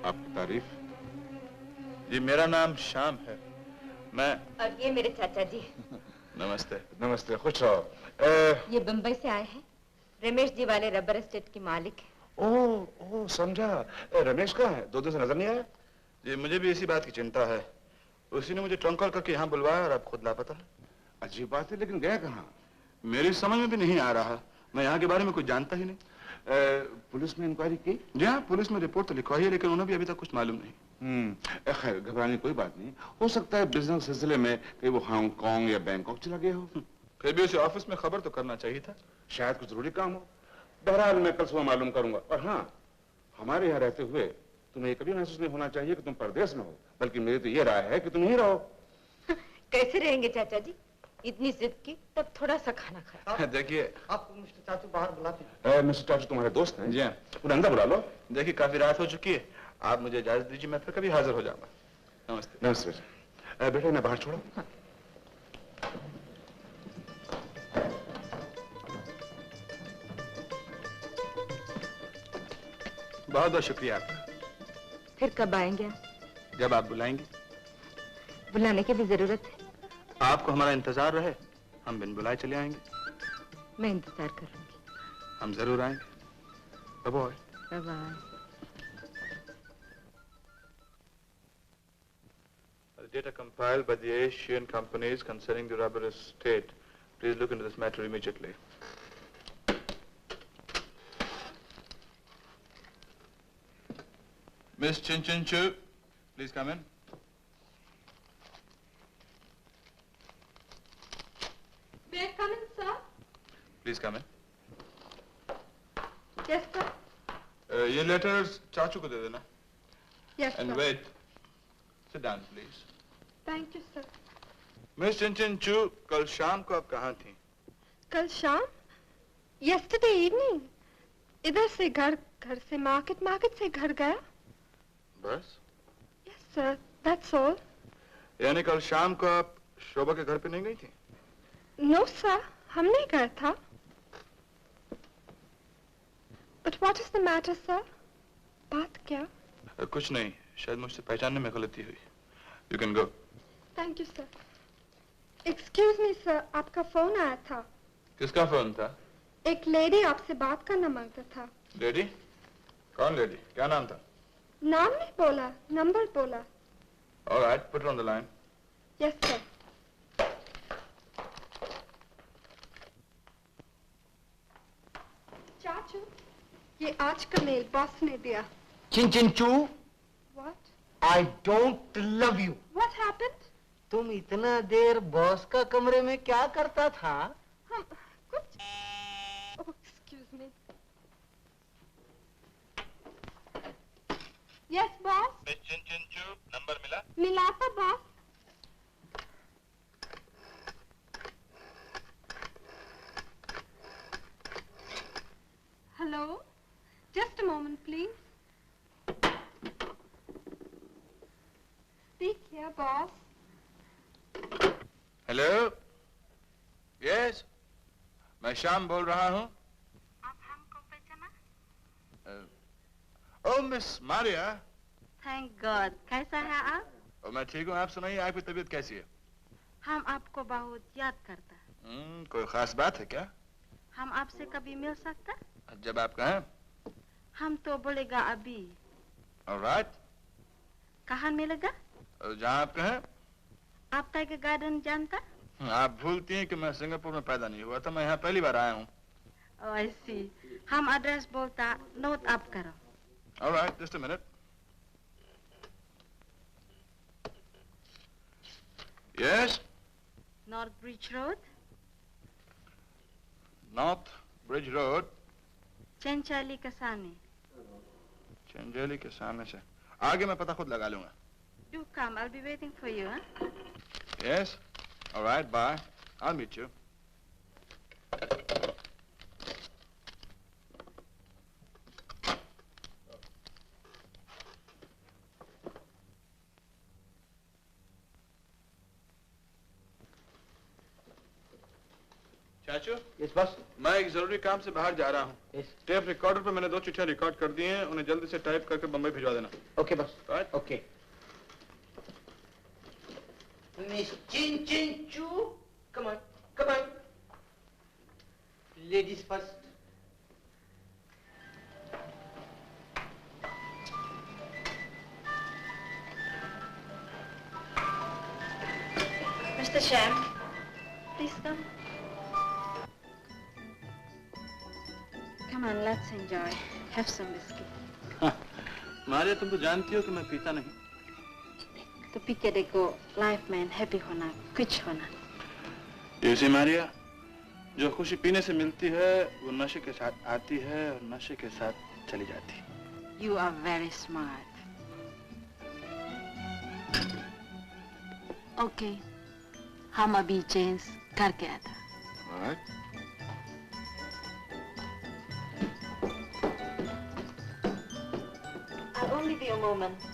S2: आपकी तारीफ?
S8: जी, मेरा नाम श्याम है। मैं
S4: और ये मेरे चाचा जी।
S2: नमस्ते। नमस्ते, खुश रहो।
S4: ये बम्बई से आए हैं। रमेश जी वाले रबर एस्टेट के मालिक हैं।
S2: ओह समझा। रमेश कहाँ है? 2 दिन से नजर नहीं आया।
S8: जी, मुझे भी इसी बात की चिंता है। उसी ने मुझे ट्रंक कॉल करके यहाँ बुलवाया और अब खुद लापता है।
S2: अजीब बात है, लेकिन गया कहाँ?
S8: मेरी समझ में भी नहीं आ रहा। मैं यहाँ के बारे में कुछ जानता ही नहीं।
S2: पुलिस में इंक्वायरी की?
S8: जी हाँ, पुलिस में रिपोर्ट तो लिखवाई है, लेकिन उन्हें भी अभी तक कुछ मालूम नहीं।
S2: खैर, घबराने की कोई बात नहीं। हो सकता है बिजनेस सिलसिले में कहीं वो हांगकांग या बैंकॉक चला गया हो।
S8: फिर भी उसे ऑफिस में खबर तो करना चाहिए था।
S2: शायद कुछ जरूरी काम हो। बहरहाल मैं कल सुबह मालूम करूंगा। और हाँ, हमारे यहाँ रहते हुए तुम्हें कभी महसूस नहीं होना चाहिए कि तुम परदेश में हो, बल्कि मेरी तो ये राय है कि तुम यहीं रहो।
S4: कैसे रहेंगे चाचा जी? इतनी जिद की तब थोड़ा सा खाना खाया।
S8: देखिए,
S7: आपको मिस्टर चाचू बाहर बुलाते हैं।
S2: मिस्टर चाचू तुम्हारे दोस्त हैं?
S8: जी हाँ।
S2: उन्हें अंदर बुला लो।
S8: देखिए, काफी रात हो चुकी है, आप मुझे इजाजत दीजिए, मैं फिर कभी हाजिर हो जाऊंगा। नमस्ते।
S2: नमस्ते। बेटा, इन्हें बाहर छोड़ो।
S8: बहुत बहुत शुक्रिया आपका।
S4: फिर कब आएंगे?
S8: जब आप बुलाएंगे।
S4: बुलाने की भी जरूरत है।
S8: आपको हमारा इंतजार रहे, हम बिन बुलाए चले आएंगे।
S4: मैं इंतजार करूंगी।
S8: हम जरूर आएंगे। Bye bye. Data compiled by the Asian companies concerning the rubber estate. Please look into this matter immediately. Miss Chin Chin Chu, please come in.
S9: May I come in, sir?
S8: Please come in.
S9: Yes, sir.
S8: ये letters चाचू को दे देना.
S9: Yes,
S8: And
S9: sir.
S8: wait. Sit down, please.
S9: Thank you, sir.
S8: Miss Chin Chin Chu, कल शाम को आप कहाँ थी?
S9: कल शाम? Yesterday evening. इधर से घर, घर से मार्केट, मार्केट से घर गया।
S8: बस?
S9: Yes, sir. That's all.
S8: यानी कल शाम को आप शोभा के घर पे नहीं गई थी?
S9: No, sir. हम नहीं गए था। But what is the matter, sir? बात क्या?
S8: कुछ नहीं, शायद मुझसे पहचानने में गलती हुई। You can go.
S9: Thank you, sir. Excuse me, sir. आपका फोन आया था।
S8: किसका फोन था?
S9: एक लेडी आपसे बात करना मांगता था।
S8: लेडी? कौन लेडी? क्या नाम था?
S9: नाम नहीं बोला, नंबर बोला।
S8: All right, put her on the line.
S9: Yes, sir. चाचू, ये आज का मेल बॉस ने दिया।
S7: चिन चिन चू,
S9: What?
S7: I don't love you.
S9: What happened?
S7: तुम इतना देर बॉस का कमरे में क्या करता था?
S9: हम कुछ। Oh, excuse me. Yes, boss.
S8: Miss Chin Chin Chu, number मिला?
S9: मिला था boss. Hello. Just a moment, please. Here, boss.
S8: Hello, yes, मैं श्याम बोल रहा हूँ।
S3: आप हमको पहचाना?
S8: Oh miss Maria.
S3: Thank God. कैसा है आप?
S8: मैं ठीक हूँ, आप सुनाइए, आपकी तबीयत कैसी है?
S3: हम आपको बहुत याद करता है।
S8: कोई खास बात है क्या?
S3: हम आपसे कभी मिल सकता?
S8: जब आप कहें।
S3: हम तो बोलेगा अभी।
S8: ऑलराइट।
S3: कहाँ मिलेगा?
S8: जहाँ आप कहें।
S3: आप टाइगर गार्डन जानता?
S8: आप भूलती हैं कि मैं सिंगापुर में पैदा नहीं हुआ था, मैं यहाँ पहली बार आया हूँ।
S3: ओह आई सी। हम एड्रेस बोलता, नोट अप करो।
S8: Alright, just a minute. Yes.
S3: North bridge road.
S8: North bridge road.
S3: Chanchali के सामने।
S8: चंचली के सामने से आगे मैं पता खुद लगा लूंगा।
S3: Do come, I'll be waiting for you, huh?
S8: Yes. All right, bye. I'll meet you. चाचू।
S7: Yes boss.
S8: मैं एक जरूरी काम से बाहर जा रहा हूँ। टेप रिकॉर्डर पे मैंने 2 चिट्ठियाँ रिकॉर्ड कर दी हैं, उन्हें जल्दी से टाइप करके बम्बई भिजवा देना।
S7: Okay boss. Right. Okay. Miss Chin Chin Chu, come on, come on. Ladies first.
S3: Mr. Sham, please come. Come on, let's enjoy. Have some whiskey.
S8: Maria, तुम तो जानती हो कि मैं पीता नहीं।
S3: तो पी के देखो, लाइफ में हैप्पी होना, कुछ होना।
S8: ऐसे मारिया, जो खुशी पीने से मिलती है वो नशे के साथ आती है और नशे के साथ चली जाती है।
S3: You are very smart. Okay, हम अभी चेंज करके आता।
S8: Alright.
S3: I'll only be a moment.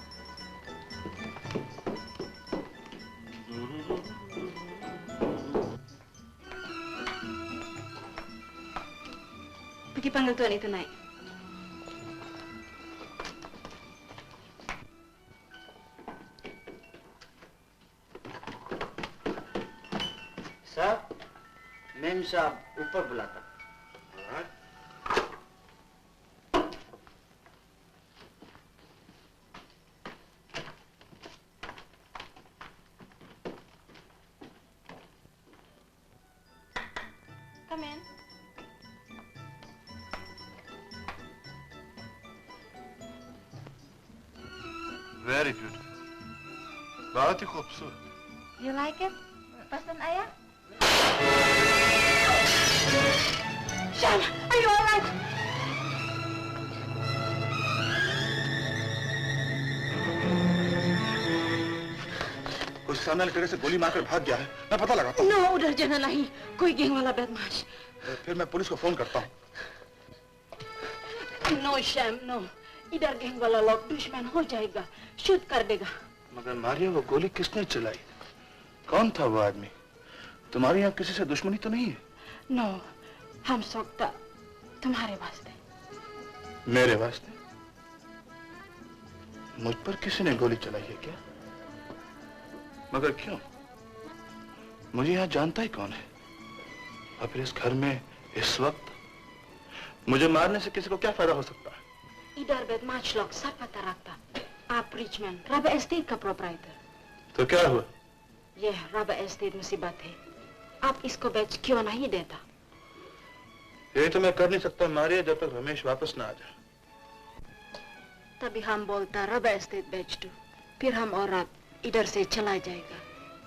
S3: Pergi panggil tuan itu naik.
S7: साहब, मेम साहब ऊपर बुलाता।
S3: Come in.
S8: Very beautiful. बहुत ही खूबसूरत।
S3: You like it? Pesen ayah? Sham, are you all right?
S8: कोई सामने वाले टेरे से गोली मारकर भाग गया है, मैं पता लगाता हूँ।
S3: No, उधर जाना नहीं, कोई गैंग वाला बदमाश।
S8: फिर मैं पुलिस को फोन करता हूँ।
S3: No, Sham, no. इधर गैंग वाला लोग दुश्मन हो जाएगा, शूट कर देगा।
S8: मगर मारिया, वो गोली किसने चलाई? कौन था वो आदमी? तुम्हारे यहाँ किसी से दुश्मनी तो नहीं है?
S3: No, हम सोचता तुम्हारे वास्ते।
S8: मेरे वास्ते? मुझ पर किसी ने गोली चलाई है क्या? मगर क्यों? मुझे यहाँ जानता ही कौन है? और फिर इस घर में इस वक्त मुझे मारने से किसी को क्या फायदा हो सकता है?
S3: इधर बदमाश लोग सब पता रखता। आप रिचमैन, रबर एस्टेट का प्रोपराइटर।
S8: तो क्या हुआ?
S3: यह रबर एस्टेट मुसीबत है। आप इसको बेच क्यों नहीं देता?
S8: ये तो मैं कर नहीं सकता मारिया, जब तक रमेश वापस ना आ जाए।
S3: तभी हम बोलता रबर एस्टेट बेच दो, फिर हम और रात इधर से चला जाएगा,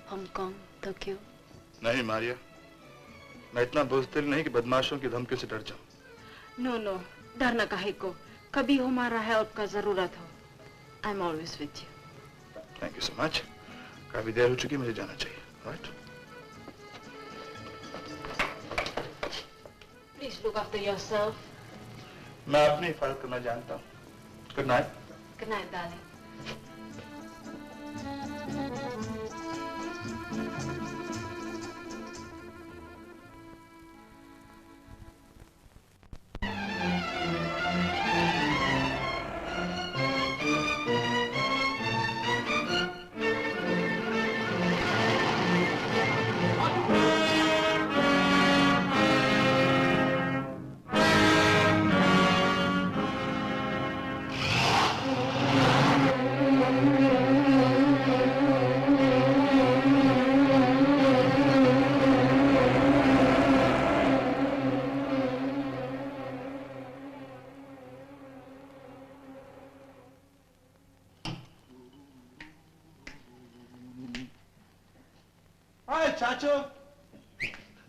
S3: हांगकांग, टोक्यो।
S8: नहीं मारिया, मैं इतना बुज़दिल नहीं कि बदमाशों की धमकी से डर जाऊं।
S3: नो नो, डरना काहे को? कभी हमारा हेल्प का जरूरत हो, I am always with you.
S8: Thank you so much. काफी देर हो चुकी, मुझे जाना चाहिए। Right?
S3: Please look after yourself.
S8: मैं अपनी हिफाजत करना जानता हूँ। Good night.
S3: Good night darling.
S8: Hi चाचू।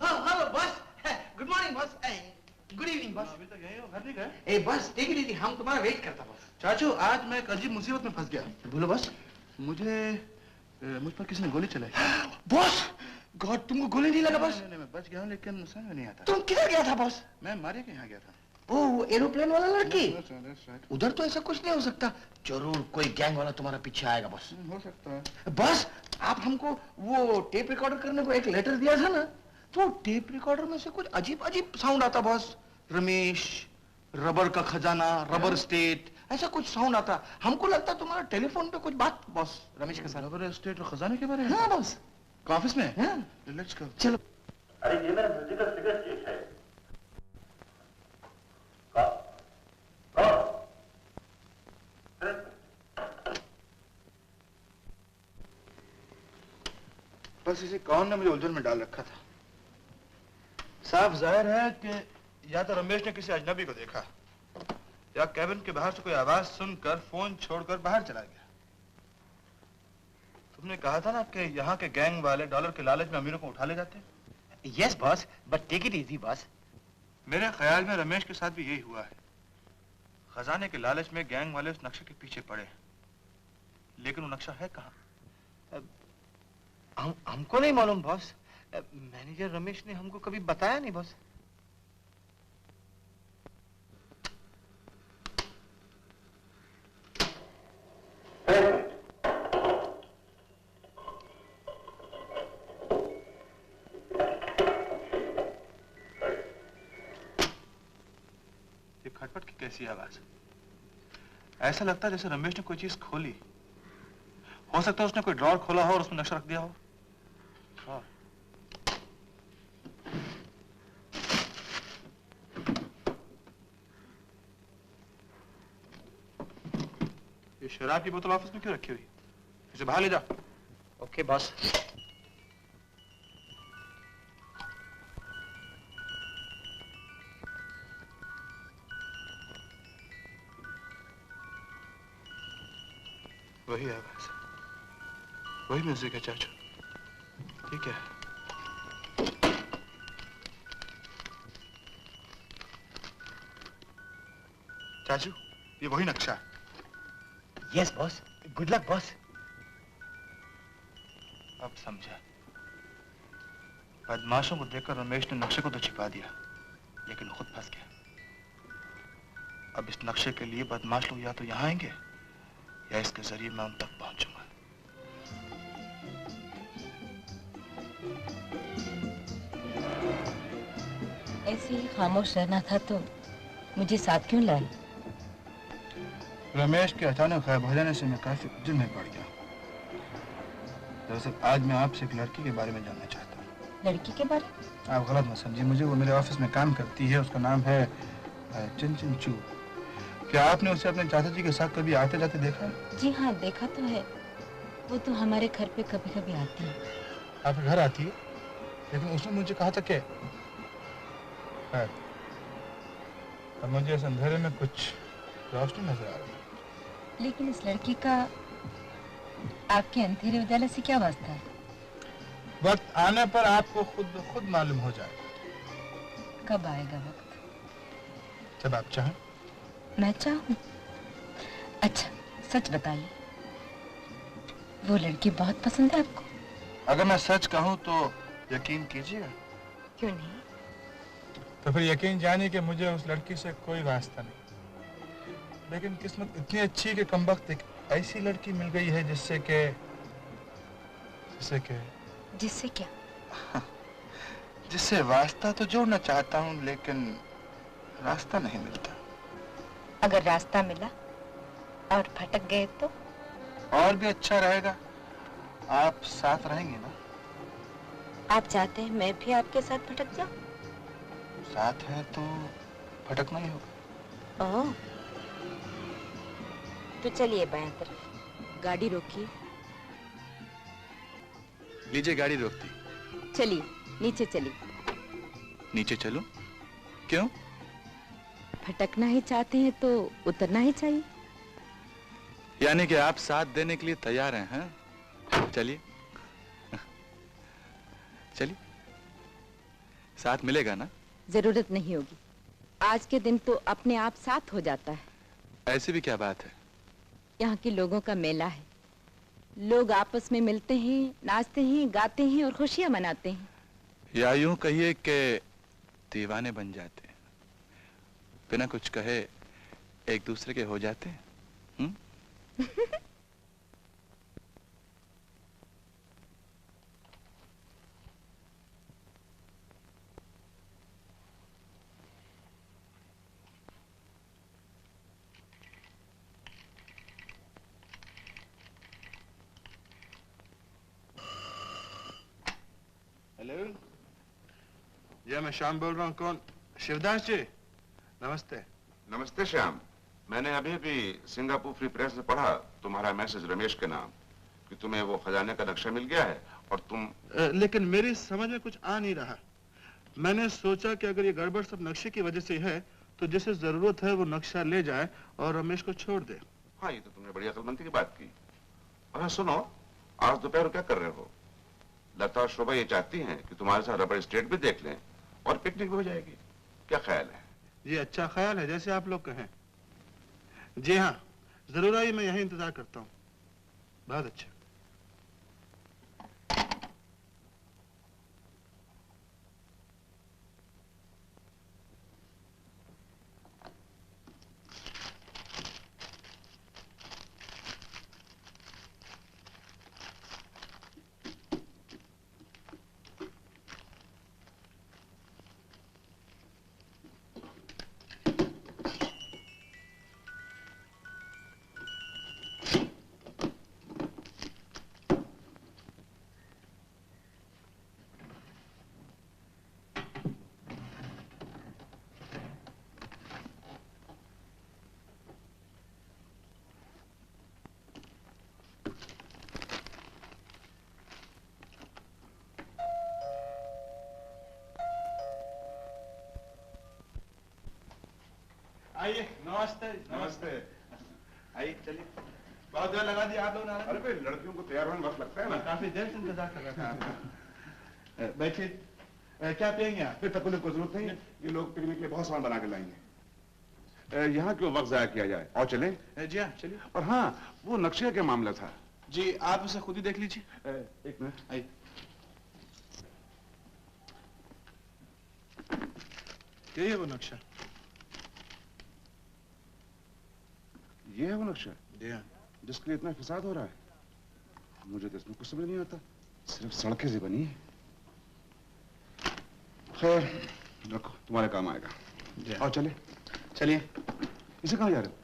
S8: Hello boss. Good morning boss. Good evening boss. अभी तक यही हो, घर नहीं गए?
S7: ए बॉस टेक इट इजी, हम तुम्हारा वेट करता बॉस।
S8: चाचू आज मैं एक अजीब मुसीबत में फंस गया।
S7: बोलो बॉस।
S8: मुझ पर किसी ने गोली चलाई।
S7: बॉस गॉड, तुमको गोली नहीं लगा बॉस?
S8: नहीं, मैं बच गया हूँ लेकिन समझ में नहीं आता।
S7: तुम किधर गया था बॉस?
S8: मैं मारिया के यहाँ गया था।
S7: ओ वो एरोप्लेन वाला लड़की?
S8: That's right.
S7: उधर तो ऐसा कुछ नहीं हो सकता। जरूर कोई गैंग वाला तुम्हारा पीछे आएगा बॉस।
S8: हो सकता है।
S7: बॉस आप हमको वो टेप रिकॉर्डर करने को एक लेटर दिया था ना, तो टेप रिकॉर्डर में से कुछ अजीब अजीब साउंड आता बॉस। रमेश, रबर का खजाना, रबर स्टेट, ऐसा कुछ साउंड आता। हमको लगता तुम्हारा टेलीफोन पे कुछ बात बॉस रमेश के साथ।
S8: रबर स्टेट और खजाने के बारे में?
S7: हाँ बॉस।
S8: ऑफिस में?
S7: हाँ।
S8: Let's go.
S7: चलो।
S1: अरे ये मेरा म्यूजिकल फिगर स्टेट है।
S8: बस इसी कौन ने मुझे उलझन में डाल रखा था। साफ जाहिर है कि या तो रमेश ने किसी अजनबी को देखा या कैबिन के बाहर से कोई आवाज सुनकर फोन छोड़कर बाहर चला गया। तुमने कहा था ना कि यहाँ के गैंग वाले डॉलर के लालच में अमीरों को उठा ले जाते हैं।
S7: Yes boss, but take it easy boss.
S8: मेरे ख्याल में रमेश के साथ भी यही हुआ है। खजाने के लालच में गैंग वाले उस नक्शे के पीछे पड़े, लेकिन वो नक्शा है कहाँ?
S7: हमको नहीं मालूम बॉस। मैनेजर रमेश ने हमको कभी बताया नहीं बॉस।
S8: ये खटपट की कैसी आवाज? ऐसा लगता है जैसे रमेश ने कोई चीज खोली। हो सकता है उसने कोई ड्रॉर खोला हो और उसमें नक्शा रख दिया हो। ये शराब की बोतल ऑफिस में क्यों रखी हुई? इसे बाहर ले जाओ।
S7: Okay boss.
S8: वही आवाज, वही म्यूजिक है चाचू। ठीक है। चाचू ये वही नक्शा है।
S7: Yes boss, good luck boss.
S8: अब समझा। बदमाशों को देखकर रमेश ने नक्शे को तो छिपा दिया, लेकिन खुद फंस गया। अब इस नक्शे के लिए बदमाश लोग या तो यहाँ आएंगे या इसके जरिए मैं उन तक पहुंचूंगा।
S4: ऐसे ही खामोश रहना था तो मुझे साथ क्यों लाए?
S8: रमेश के अचानक गायब हो जाने से मैं काफी उलझन में पड़ गया। दरअसल आज मैं आपसे एक लड़की के बारे में जानना चाहता हूँ।
S4: लड़की के बारे?
S8: आप गलत मत समझिए मुझे। वो मेरे ऑफिस में काम करती है, उसका नाम है चिंचिंचू। क्या आपने उसे अपने चाचा जी के साथ कभी आते जाते देखा है?
S4: जी हाँ, देखा तो है। वो तो हमारे घर पे कभी कभी आती है।
S8: आपके घर आती है? लेकिन उसने मुझे कहा था कि अब मुझे इस अंधेरे में कुछ रोशनी नजर आ रही है।
S4: लेकिन इस लड़की का आपके अंधेरे उजाले से क्या वास्ता है?
S8: वक्त आने पर आपको खुद मालूम हो जाएगा।
S4: कब आएगा वक्त?
S8: जब आप चाहें।
S4: मैं चाहूँ? अच्छा सच बताइए, वो लड़की बहुत पसंद है आपको?
S8: अगर मैं सच कहूँ तो यकीन कीजिएगा।
S4: क्यों नहीं?
S8: तो फिर यकीन जानिए कि मुझे उस लड़की से कोई वास्ता नहीं, लेकिन किस्मत इतनी अच्छी कि कमबख्त एक ऐसी लड़की मिल गई है जिससे क्या जिससे वास्ता तो जोड़ना चाहता हूँ, लेकिन रास्ता नहीं मिलता।
S4: अगर रास्ता मिला और भटक गए तो?
S8: और भी अच्छा रहेगा। आप साथ रहेंगे ना?
S4: आप चाहते हैं मैं भी आपके साथ भटक जाऊं?
S8: साथ है तो भटकना ही होगा।
S4: ओह, तो चलिए बाएं तरफ, गाड़ी रोकिए।
S8: लीजिए गाड़ी रोक दी।
S4: चलिए नीचे चलिए।
S8: नीचे चलो? क्यों?
S4: भटकना ही चाहते हैं तो उतरना ही चाहिए।
S8: यानी कि आप साथ देने के लिए तैयार हैं? चलिए चलिए, साथ मिलेगा ना?
S4: जरूरत नहीं होगी, आज के दिन तो अपने आप साथ हो जाता है।
S8: ऐसी भी क्या बात है?
S4: यहाँ के लोगों का मेला है, लोग आपस में मिलते हैं, नाचते हैं, गाते हैं और खुशियां मनाते हैं।
S8: या यूं कहिए कि दीवाने बन जाते हैं, बिना कुछ कहे एक दूसरे के हो जाते हैं। हेलो, जी मैं श्याम बोल रहा हूँ। कौन? शिवदास जी, नमस्ते।
S2: नमस्ते श्याम, मैंने अभी भी सिंगापुर फ्री प्रेस से पढ़ा तुम्हारा मैसेज रमेश के नाम कि तुम्हें वो खजाने का नक्शा मिल गया है और तुम
S8: लेकिन मेरी समझ में कुछ आ नहीं रहा। मैंने सोचा कि अगर ये गड़बड़ सब नक्शे की वजह से है तो जिसे जरूरत है वो नक्शा ले जाए और रमेश को छोड़ दे।
S2: हाँ, ये तो तुमने बड़ी अक्लमंदी की बात की। और हाँ सुनो, आज दोपहर क्या कर रहे हो? लता और शोभा ये चाहती हैं कि तुम्हारे साथ रबड़ स्टेट भी देख लें और पिकनिक भी हो जाएगी। क्या ख्याल है?
S8: ये अच्छा ख्याल है, जैसे आप लोग कहें। जी हाँ, जरूर आइए, मैं यहीं इंतजार करता हूँ। बहुत अच्छा। आइए, नमस्ते।
S2: नमस्ते।
S8: आइए, चलिए। बहुत देर लगा दी आप लोग।
S2: अरे भाई, लड़कियों को तैयार होने वक्त लगता है ना।
S8: काफी देर से इंतजार कर रहा था आपका। बैठिए। क्या पियेंगे आप?
S2: फिर तकुल्लुफ़ को जरूरत नहीं है, ये लोग पिकनिक के लिए बहुत सामान बना के लाएंगे। यहाँ क्यों वक्त जाया किया जाए, और चलें?
S8: जी हाँ, चलिए।
S2: और हाँ, वो नक्शे का मामला था।
S8: जी, आप उसे खुद ही देख लीजिए।
S2: एक मिनट।
S8: आइए। यही है वो नक्शा।
S2: ये है वो नक्शा?
S8: जी हाँ।
S2: जिसके लिए इतना फसाद हो रहा है? मुझे तो इसमें कुछ समझ नहीं आता, सिर्फ सड़कें से बनी है। खैर रखो, तुम्हारे काम आएगा। और चले।
S8: चलिए।
S2: इसे कहाँ जा रहे हो?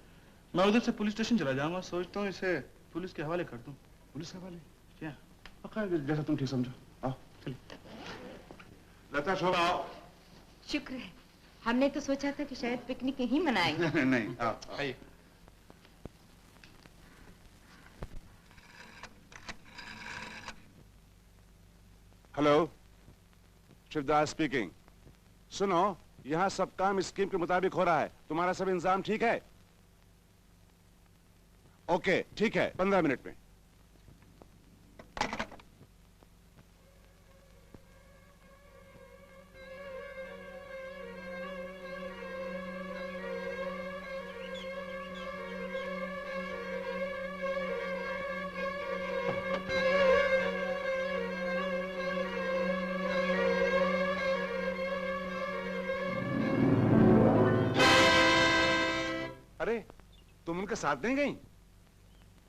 S8: मैं उधर से पुलिस स्टेशन चला जाऊंगा, सोचता हूँ इसे पुलिस के हवाले कर दूं।
S2: पुलिस के हवाले?
S8: क्या?
S2: खैर जैसा तुम ठीक समझो। आओ चलिए। लता, शोभा आओ।
S4: शुक्र है, हमने तो सोचा था कि शायद पिकनिक यहीं मनाएंगे।
S2: नहीं, आओ।
S8: आइए।
S2: Hello, Shivdas speaking. सुनो, यहाँ सब काम स्कीम के मुताबिक हो रहा है। तुम्हारा सब इंतजाम ठीक है? ओके, ठीक है, 15 मिनट में। अरे, तुम उनके साथ नहीं गई?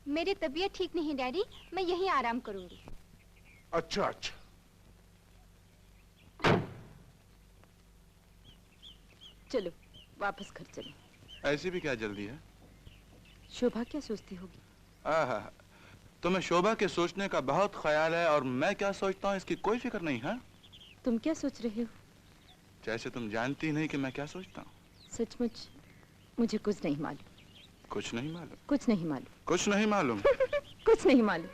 S9: मेरी तबीयत ठीक नहीं डैडी, मैं यहीं आराम करूंगी।
S2: अच्छा अच्छा।
S4: चलो वापस घर चलें।
S8: ऐसी भी क्या जल्दी है?
S4: शोभा क्या सोचती होगी?
S8: आहा, तुम्हें शोभा के सोचने का बहुत ख्याल है और मैं क्या सोचता हूँ इसकी कोई फिक्र नहीं है।
S4: तुम क्या सोच रहे हो?
S8: जैसे तुम जानती नहीं कि मैं क्या सोचता हूँ।
S4: सचमुच मुझे कुछ नहीं मालूम।
S8: कुछ नहीं मालूम?
S4: कुछ नहीं मालूम।
S8: कुछ नहीं मालूम?
S4: कुछ
S12: कुछ नहीं मालूम।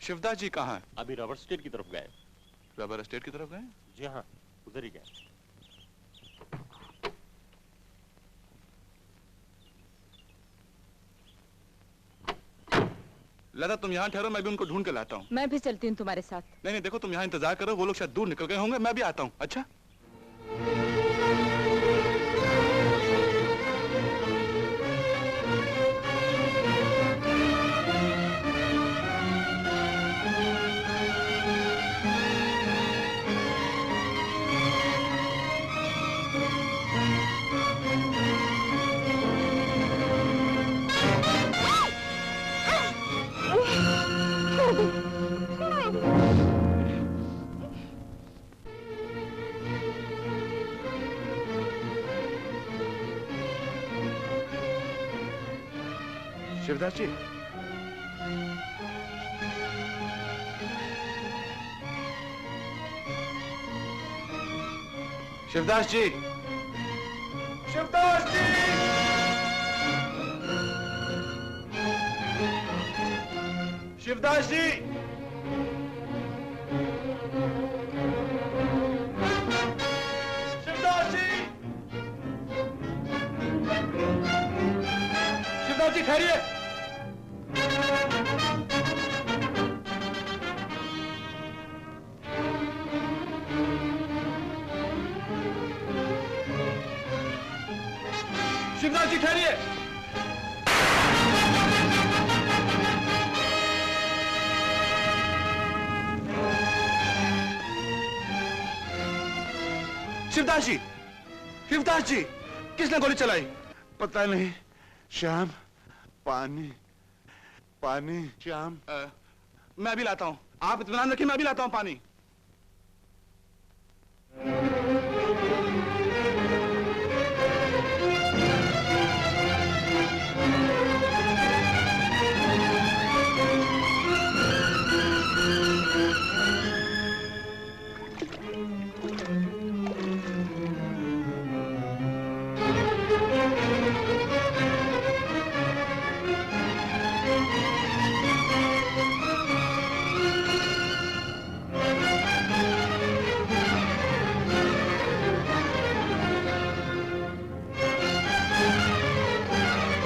S8: शिवदास जी कहाँ हैं?
S5: अभी रबर स्टेट की तरफ गए।
S8: रबर स्टेट की तरफ गए?
S5: जी हाँ, उधर ही गए।
S8: लता तुम यहाँ ठहरो, मैं भी उनको ढूंढ के लाता हूँ।
S12: मैं भी चलती हूँ तुम्हारे साथ।
S8: नहीं नहीं, देखो तुम यहाँ इंतजार करो, वो लोग शायद दूर निकल गए होंगे, मैं भी आता हूँ। अच्छा शिवदास जी, शिवदास जी, शिवदास जी, शिवदास जी, शिवदास जी, शिवदास जी ठहरिए। शिवदास जी ठहरिए। शिवदास जी, शिवदास जी, किसने गोली चलाई?
S2: पता नहीं। श्याम, पानी, पानी। श्याम,
S8: मैं भी लाता हूं, आप इत्मीनान रखिए, मैं भी लाता हूं पानी।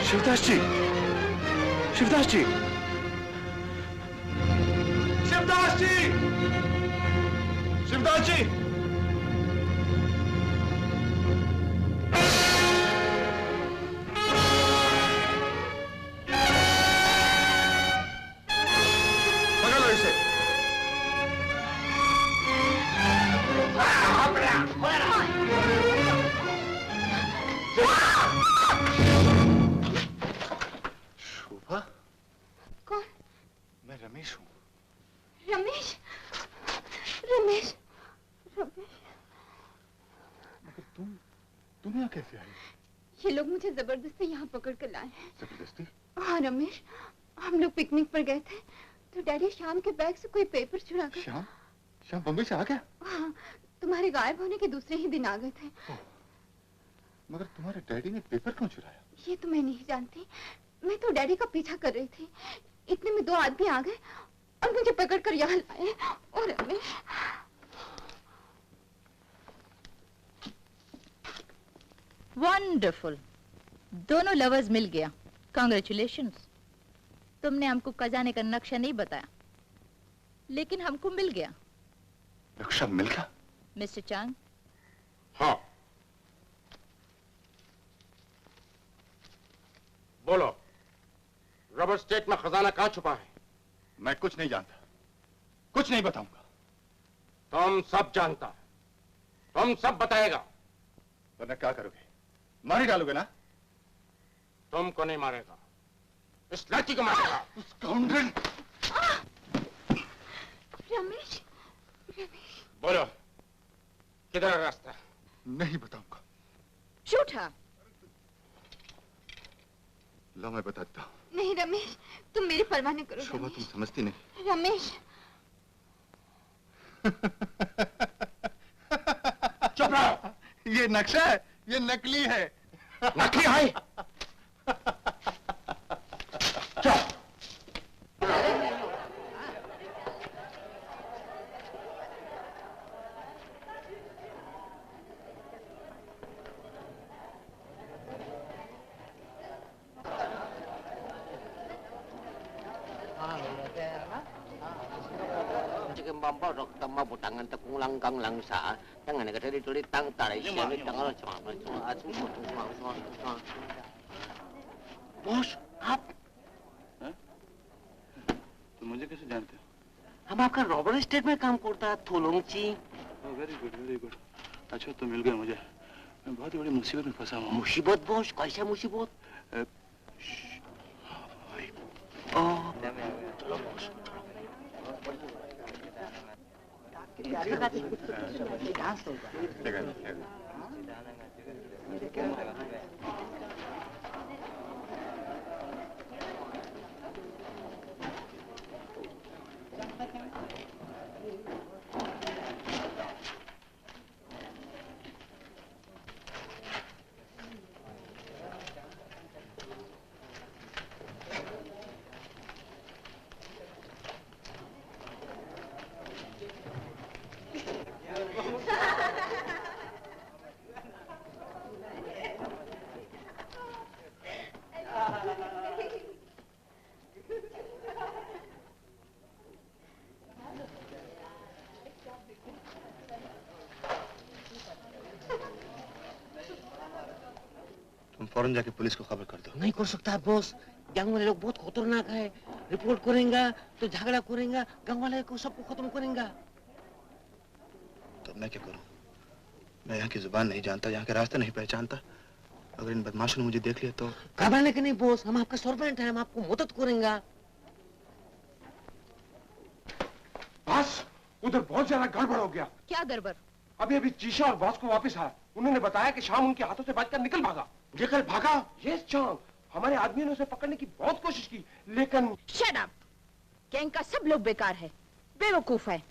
S8: शिवदास जी, शिवदास जी, शिवदास जी, शिवदास जी, पकड़ लो इसे।
S9: कौन?
S8: मैं रमेश हूँ।
S9: रमेश, रमेश, रमेश।
S8: मगर तुम यहाँ कैसे आई?
S9: ये लोग मुझे जबरदस्ती यहाँ पकड़ कर लाए हैं।
S8: जबरदस्ती?
S9: हाँ रमेश, हम लोग पिकनिक पर गए थे तो डैडी शाम के बैग से कोई पेपर चुरा कर।
S8: शाम बम्बई से आ गया?
S9: हाँ, तुम्हारे गायब होने के दूसरे ही दिन आ गए थे।
S8: मगर तुम्हारे डैडी ने पेपर क्यों चुराया?
S9: ये तो मैं नहीं जानती, मैं तो डैडी का पीछा कर रही थी, इतने में 2 आदमी आ गए और मुझे पकड़ कर यहाँ लाए। और रमेश,
S3: वंडरफुल, दोनों लवर्स मिल गया। कांग्रेचुलेशंस। तुमने हमको खजाने का नक्शा नहीं बताया।
S12: लेकिन हमको मिल गया।
S8: रिक्शा मिल गया?
S12: मिस्टर चांग।
S5: हाँ, बोलो, रबर स्टेट में खजाना कहाँ छुपा है?
S8: मैं कुछ नहीं जानता, कुछ नहीं बताऊंगा।
S5: तुम सब जानता है, तुम सब बताएगा।
S8: वरना क्या करोगे? मार ही डालोगे ना?
S5: तुमको नहीं मारेगा, इस लड़की को मारेगा।
S8: स्काउंड्रल!
S9: रमेश, रमेश।
S5: बोलो, किधर है रास्ता?
S8: नहीं बताऊंगा।
S12: शूट हर।
S8: लो मैं बताता हूँ।
S9: नहीं रमेश, तुम मेरी परवाह नहीं करो।
S8: शोभा तुम समझती नहीं।
S9: रमेश।
S8: चुप रहो। ये नक्शा है, ये नकली है।
S5: नकली है?
S13: Tama butangan tekung langgang langsa, tangan negara dari tulis tang tarai siang tangan semua semua. Boss आप?
S8: तुम मुझे कैसे जानते हो?
S13: हम आपका रॉबर स्टेट में काम करता है, Tholongchi.
S8: Very good very good. अच्छा तो मिल गए मुझे। मैं बहुत ही बड़ी मुसीबत में फंसा हूँ।
S13: मुसीबत बॉस? कैसा मुसीबत? चलो बॉस।
S8: फौरन जाके पुलिस को खबर कर दो।
S13: नहीं कर सकता बॉस, गैंग वाले लोग बहुत खतरनाक है। रिपोर्ट करेंगे तो झगड़ा करेंगे, गैंग वाले को सबको खत्म करेंगे।
S8: तो मैं क्या करूं? मैं यहाँ की जुबान नहीं जानता, यहाँ के रास्ते नहीं पहचानता। अगर इन बदमाशों ने मुझे देख लिया तो?
S13: घबराने के नहीं बॉस, हम आपका सर्वेंट है, हम आपको मदद करेंगे।
S5: बस उधर बहुत ज्यादा गड़बड़ हो गया।
S12: क्या गड़बड़?
S5: अभी जीशा और बॉस को वापस आया। उन्होंने बताया कि शाम उनके हाथों से बचकर निकल भागा। निकल भागा? यस चांग, हमारे आदमियों ने उसे पकड़ने की बहुत कोशिश की, लेकिन
S12: शट अप। गैंग का सब लोग बेकार है, बेवकूफ है।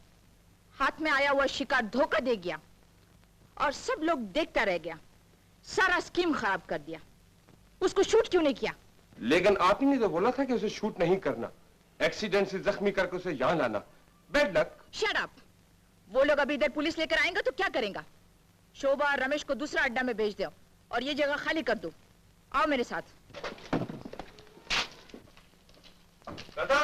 S12: हाथ में आया हुआ शिकार धोखा दे गया और सब लोग देखता रह गया। सारा स्कीम खराब कर दिया। उसको शूट क्यों नहीं किया?
S5: लेकिन आप ही ने तो बोला था कि उसे शूट नहीं करना, एक्सीडेंट से जख्मी करके उसे यहाँ लाना। Bad luck.
S12: Shut up. वो लोग अभी इधर पुलिस लेकर आएंगे तो क्या करेंगा? शोभा और रमेश को दूसरा अड्डा में भेज दो और ये जगह खाली कर दो। आओ मेरे साथ।
S5: लता?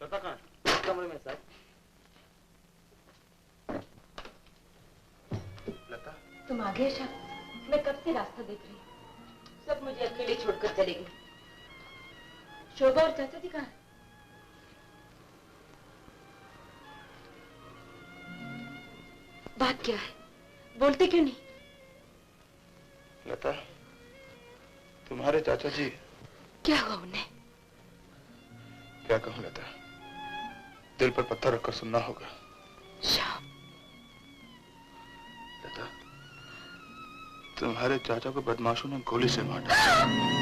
S5: लता कहाँ है? कमरे में सर।
S8: लता?
S4: तुम आ गए शाह? मैं कब से रास्ता देख रही हूँ। सब मुझे अकेले छोड़कर चले गए। शोभा और चाचा जी कहाँ? बात क्या है? बोलते क्यों नहीं?
S8: लता, तुम्हारे चाचा जी।
S4: क्या हुआ उन्हें?
S8: क्या कहूं लता, दिल पर पत्थर रखकर सुनना होगा।
S4: श्याम।
S8: लता, तुम्हारे चाचा को बदमाशों ने गोली से मार डाला।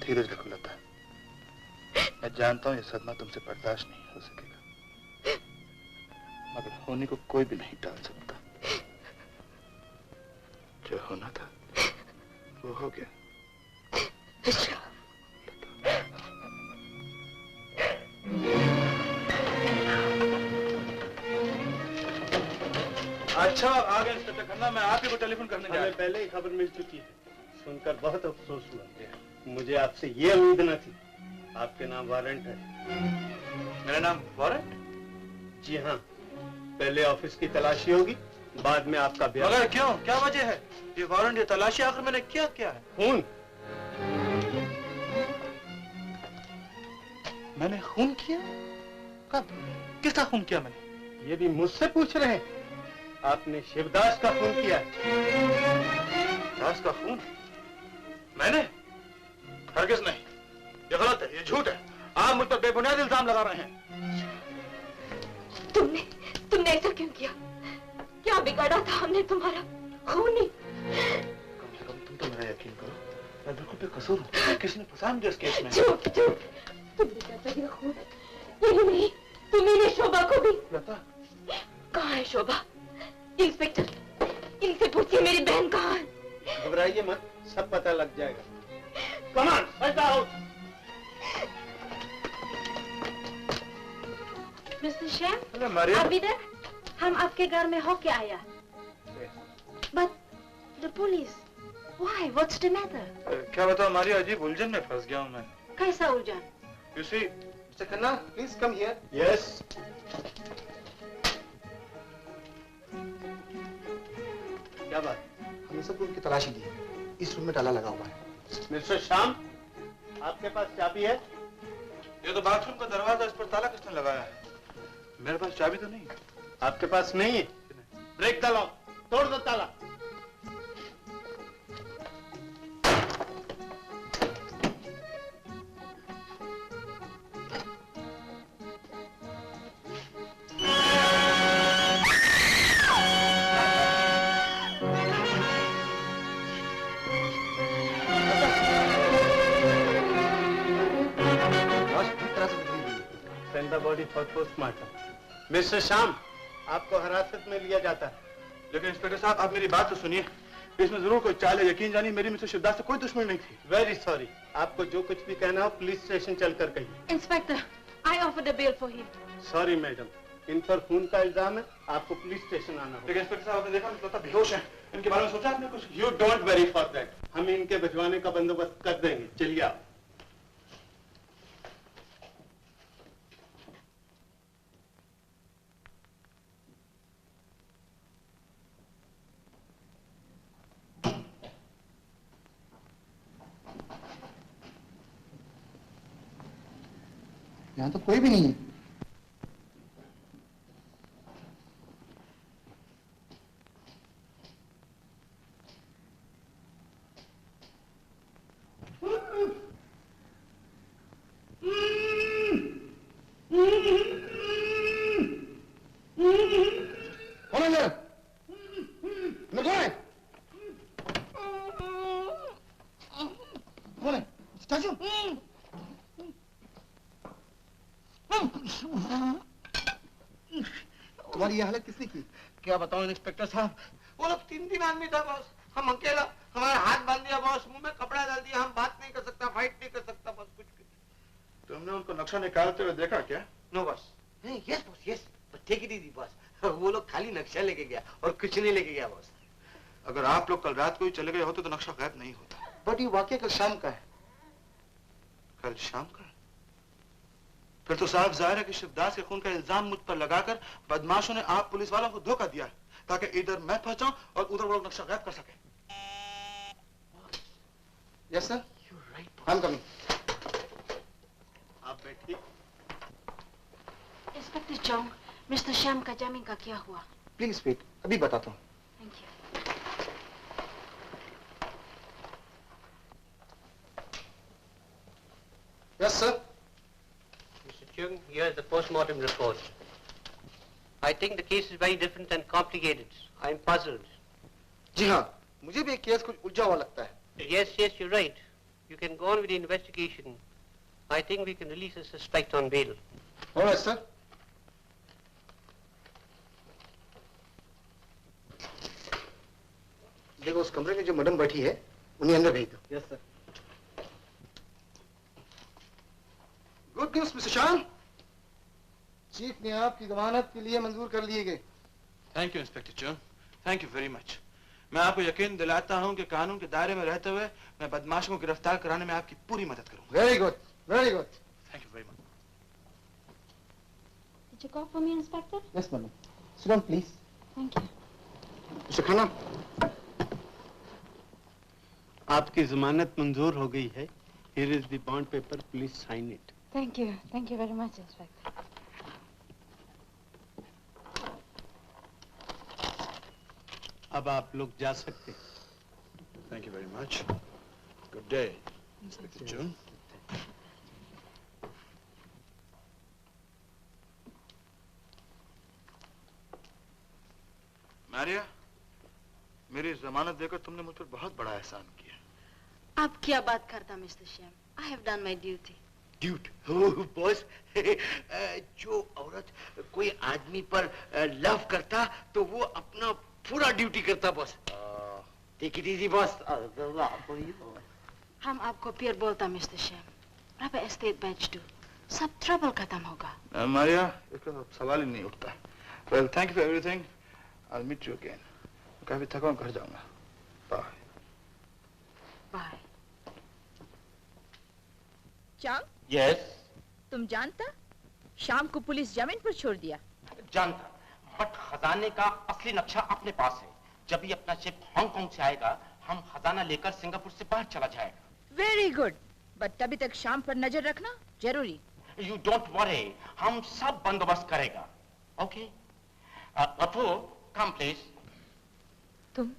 S8: धीरज रखो लता, मैं जानता हूं ये सदमा तुमसे बर्दाश्त नहीं हो सकेगा, मगर होने को कोई भी नहीं टाल सकता। जो होना था वो हो गया। अच्छा आ गए इंस्पेक्टर खन्ना, मैं आप ही को टेलीफोन करने जा रहा
S10: हमें पहले ही खबर मिल चुकी है, सुनकर बहुत अफसोस हुआ। मुझे आपसे ये उम्मीद न थी। आपके नाम वारंट है।
S8: मेरा नाम वारंट?
S10: जी हाँ, पहले ऑफिस की तलाशी होगी, बाद में आपका ब्याह।
S8: मगर क्यों, क्या वजह है? ये वारंट, ये तलाशी, आखिर मैंने क्या किया है?
S10: खून।
S8: मैंने खून किया? कब? किसका खून किया मैंने?
S10: ये भी मुझसे पूछ रहे हैं? आपने शिवदास का खून किया।
S8: दास का खून? मैंने? हरगिज नहीं, ये गलत है, ये झूठ है। आप मुझ पर बेबुनियाद इल्जाम लगा रहे हैं।
S4: तुमने ऐसा क्यों किया? क्या बिगाड़ा था हमने तुम्हारा? खून ही।
S8: कम से कम तुम तो मेरा यकीन करो, मैं बिल्कुल बेकसूर हूँ। किसी ने फंसाया मुझे इस केस में।
S4: झूठ झूठ, तुमने क्या किया? खून यही नहीं, तुम्ही ने शोभा को भी।
S8: लता
S4: कहाँ है शोभा? इंस्पेक्टर, इनसे पूछिए मेरी बहन कहाँ है?
S10: घबराइए मत, सब पता लग जाएगा। Come on, first out.
S3: Mister Shyam,
S8: अरे मरियम,
S3: आप इधर? हम आपके घर में होके आया। But the police, why? What's the matter?
S8: क्या बताओ, हमारी अजीब उलझन में फंस गया हूँ मैं।
S3: कैसा उलझन?
S8: You see,
S11: Mr. Khanna, please come here.
S10: Yes. क्या बात?
S11: हमने सब रूम की तलाशी ली है। इस रूम में ताला लगा हुआ है।
S10: मिस्टर श्याम, आपके पास चाबी है?
S8: ये तो बाथरूम का दरवाजा, इस पर ताला किसने लगाया है? मेरे पास चाबी तो नहीं है।
S10: आपके पास नहीं है? ब्रेक द लॉक, तोड़ दो ताला। Send the body for postmortem. Mister Shyam, आपको हिरासत में लिया जाता है।
S8: लेकिन इंस्पेक्टर साहब, आप मेरी बात तो सुनिए। इसमें जरूर कोई चाल है, यकीन जानिए मेरी मिस्टर शिवदास से कोई दुश्मनी नहीं थी।
S10: वेरी सॉरी, आपको जो कुछ भी कहना हो पुलिस स्टेशन चलकर कहिए।
S3: Inspector, I offered a bail for him.
S10: Sorry madam, इन पर खून का इल्जाम है, आपको पुलिस स्टेशन आना होगा।
S8: लेकिन इंस्पेक्टर साहब, आपने देखा लता बेहोश है, इनके बारे में सोचा आपने कुछ?
S10: You don't worry for that, हम इनके भिजवाने का बंदोबस्त कर देंगे। चलिए आप।
S11: यहाँ तो कोई भी नहीं है। कौन है अंदर? अंदर कौन है? कौन है? चाचू? तुम्हारी ये हालत किसने की?
S7: क्या बताऊं इंस्पेक्टर साहब, वो लोग 3 आदमी था बॉस। हम अकेला, हमारा हाथ बांध दिया बॉस, मुंह में कपड़ा डाल दिया, हम बात नहीं कर सकता, फाइट नहीं कर सकता बॉस, कुछ भी।
S8: तुमने उनको नक्शा निकालते हुए देखा क्या?
S7: No boss. Yes boss, yes, take it easy boss. वो लोग खाली नक्शा लेके गया और कुछ नहीं लेके गया बॉस।
S8: अगर आप लोग कल रात को ही चले गए होते तो नक्शा गायब नहीं होता।
S11: बट ये वाकया कल शाम का है।
S8: कल शाम का? फिर तो साफ जाहिर है कि शिवदास के खून का इल्जाम मुझ पर लगाकर बदमाशों ने आप पुलिस वालों को धोखा दिया है, ताकि इधर मैं फंस जाऊं और उधर वो लोग नक्शा गायब कर सके।
S11: Yes sir, I am coming.
S10: आप बैठिए।
S3: इंस्पेक्टर चौंग, मिस्टर श्याम का जामीन का क्या हुआ?
S11: प्लीज वेट, अभी बताता हूँ।
S3: Thank you.
S11: Yes sir.
S13: Mr. Chung, here is the postmortem report. I think the case is very different and complicated. I'm puzzled.
S11: जी हाँ, मुझे भी एक केस कुछ उलझा हुआ लगता है।
S13: Yes, you're right. You can go on with the investigation. I think we can release a suspect on bail.
S11: All right, sir. देखो उस कमरे में जो मैडम बैठी है, उन्हें अंदर भेज दो।
S7: Yes sir.
S11: Good news mister शान, चीफ ने आपकी जमानत के लिए मंजूर कर लिए गए।
S8: थैंक यू इंस्पेक्टर चंग। Thank you very much. मैं आपको यकीन दिलाता हूं कि कानून के दायरे में रहते हुए मैं बदमाशों को गिरफ्तार कराने में आपकी पूरी मदद करूंगा।
S5: Very good, very good.
S8: Thank you very much.
S6: Did you call for me, Inspector?
S11: Yes, madam. Sit down, please.
S6: Thank you.
S5: Mr. Khanna.
S10: आपकी जमानत मंजूर हो गई है। Here is the bond paper. Please sign it.
S4: Thank you very much, Inspector.
S10: अब आप लोग जा सकते हैं।
S8: Thank you very much. Good day, inspector June. Maria, मेरी जमानत देकर तुमने मुझ पर बहुत बड़ा एहसान किया।
S3: आप क्या बात करता mister Shyam? I have done my duty.
S13: Duet boss, जो औरत कोई आदमी पर लव करता तो वो अपना पूरा ड्यूटी करता boss. Take it easy boss.
S3: हम आपको फिर बोलता मिस्टर श्याम, रब एस्टेट बैच दो, सब ट्रबल खत्म होगा।
S8: मारिया, इसका सवाल ही नहीं उठता। Well, thank you for everything. I will meet you again. काफी थका हूं, घर जाऊंगा। बाय।
S3: बाय।
S12: चांग?
S13: यस।
S12: तुम जानता शाम को पुलिस जमीन पर छोड़ दिया?
S14: जानता, बट खजाने का असली नक्शा अपने पास है। जब भी अपना शिप हांगकांग से आएगा, हम खजाना लेकर सिंगापुर से बाहर चला जाएगा।
S12: वेरी गुड, बट तभी तक शाम पर नजर रखना जरूरी।
S14: यू डोंट वरी, हम सब बंदोबस्त करेगा। ओके? अथो, कम प्लीज।
S4: तुम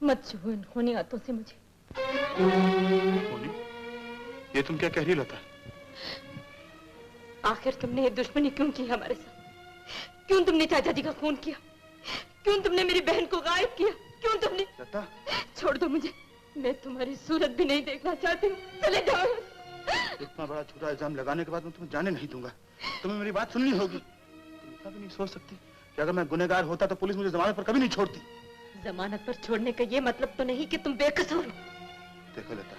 S4: मत छुओ इन खूनी हाथों से मुझे।
S8: ये तुम क्या कह रही लता?
S4: आखिर तुमने ये दुश्मनी क्यों की हमारे साथ? क्यों तुमने चाचा जी का खून किया? क्यों तुमने मेरी बहन को गायब किया? क्यों तुमने?
S8: लता,
S4: छोड़ दो मुझे, मैं तुम्हारी सूरत भी नहीं देखना चाहती हूँ। चले जाओ।
S8: इतना बड़ा झूठा इल्जाम लगाने के बाद मैं तुम्हें जाने नहीं दूंगा। तुम्हें मेरी बात सुननी होगी। तुम इतना भी नहीं सोच सकती कि अगर मैं गुनहगार होता तो पुलिस मुझे जमानत पर कभी नहीं छोड़ती।
S4: जमानत पर छोड़ने का ये मतलब तो नहीं कि तुम बेकसूर हो।
S8: देखो लता,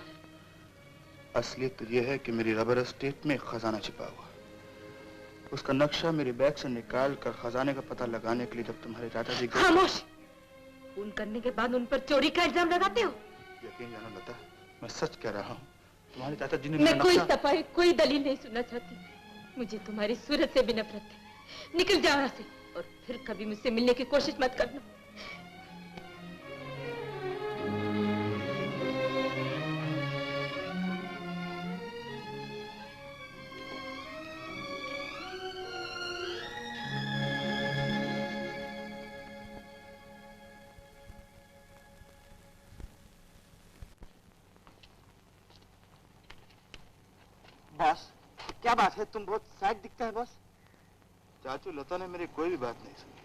S8: असलियत तो ये है कि मेरी रबर एस्टेट में खजाना छिपा हुआ। उसका नक्शा मेरी बैग से निकाल कर खजाने का पता लगाने के लिए जब तुम्हारे चाचा जी
S4: खामोश! खून करने के बाद उन पर चोरी का इल्जाम लगाते हो?
S8: यकीन जानो लता, मैं सच कह रहा हूँ। तुम्हारे चाचा जी ने
S4: मैं कोई सफाई, कोई दलील नहीं सुनना चाहती। मुझे तुम्हारी सूरत से भी नफरत है। निकल जाओ यहाँ से और फिर कभी मुझसे मिलने की कोशिश मत करना।
S7: बॉस, क्या बात है? तुम बहुत सैड दिखता है बॉस।
S8: चाचू, लता ने मेरी कोई भी बात नहीं सुनी,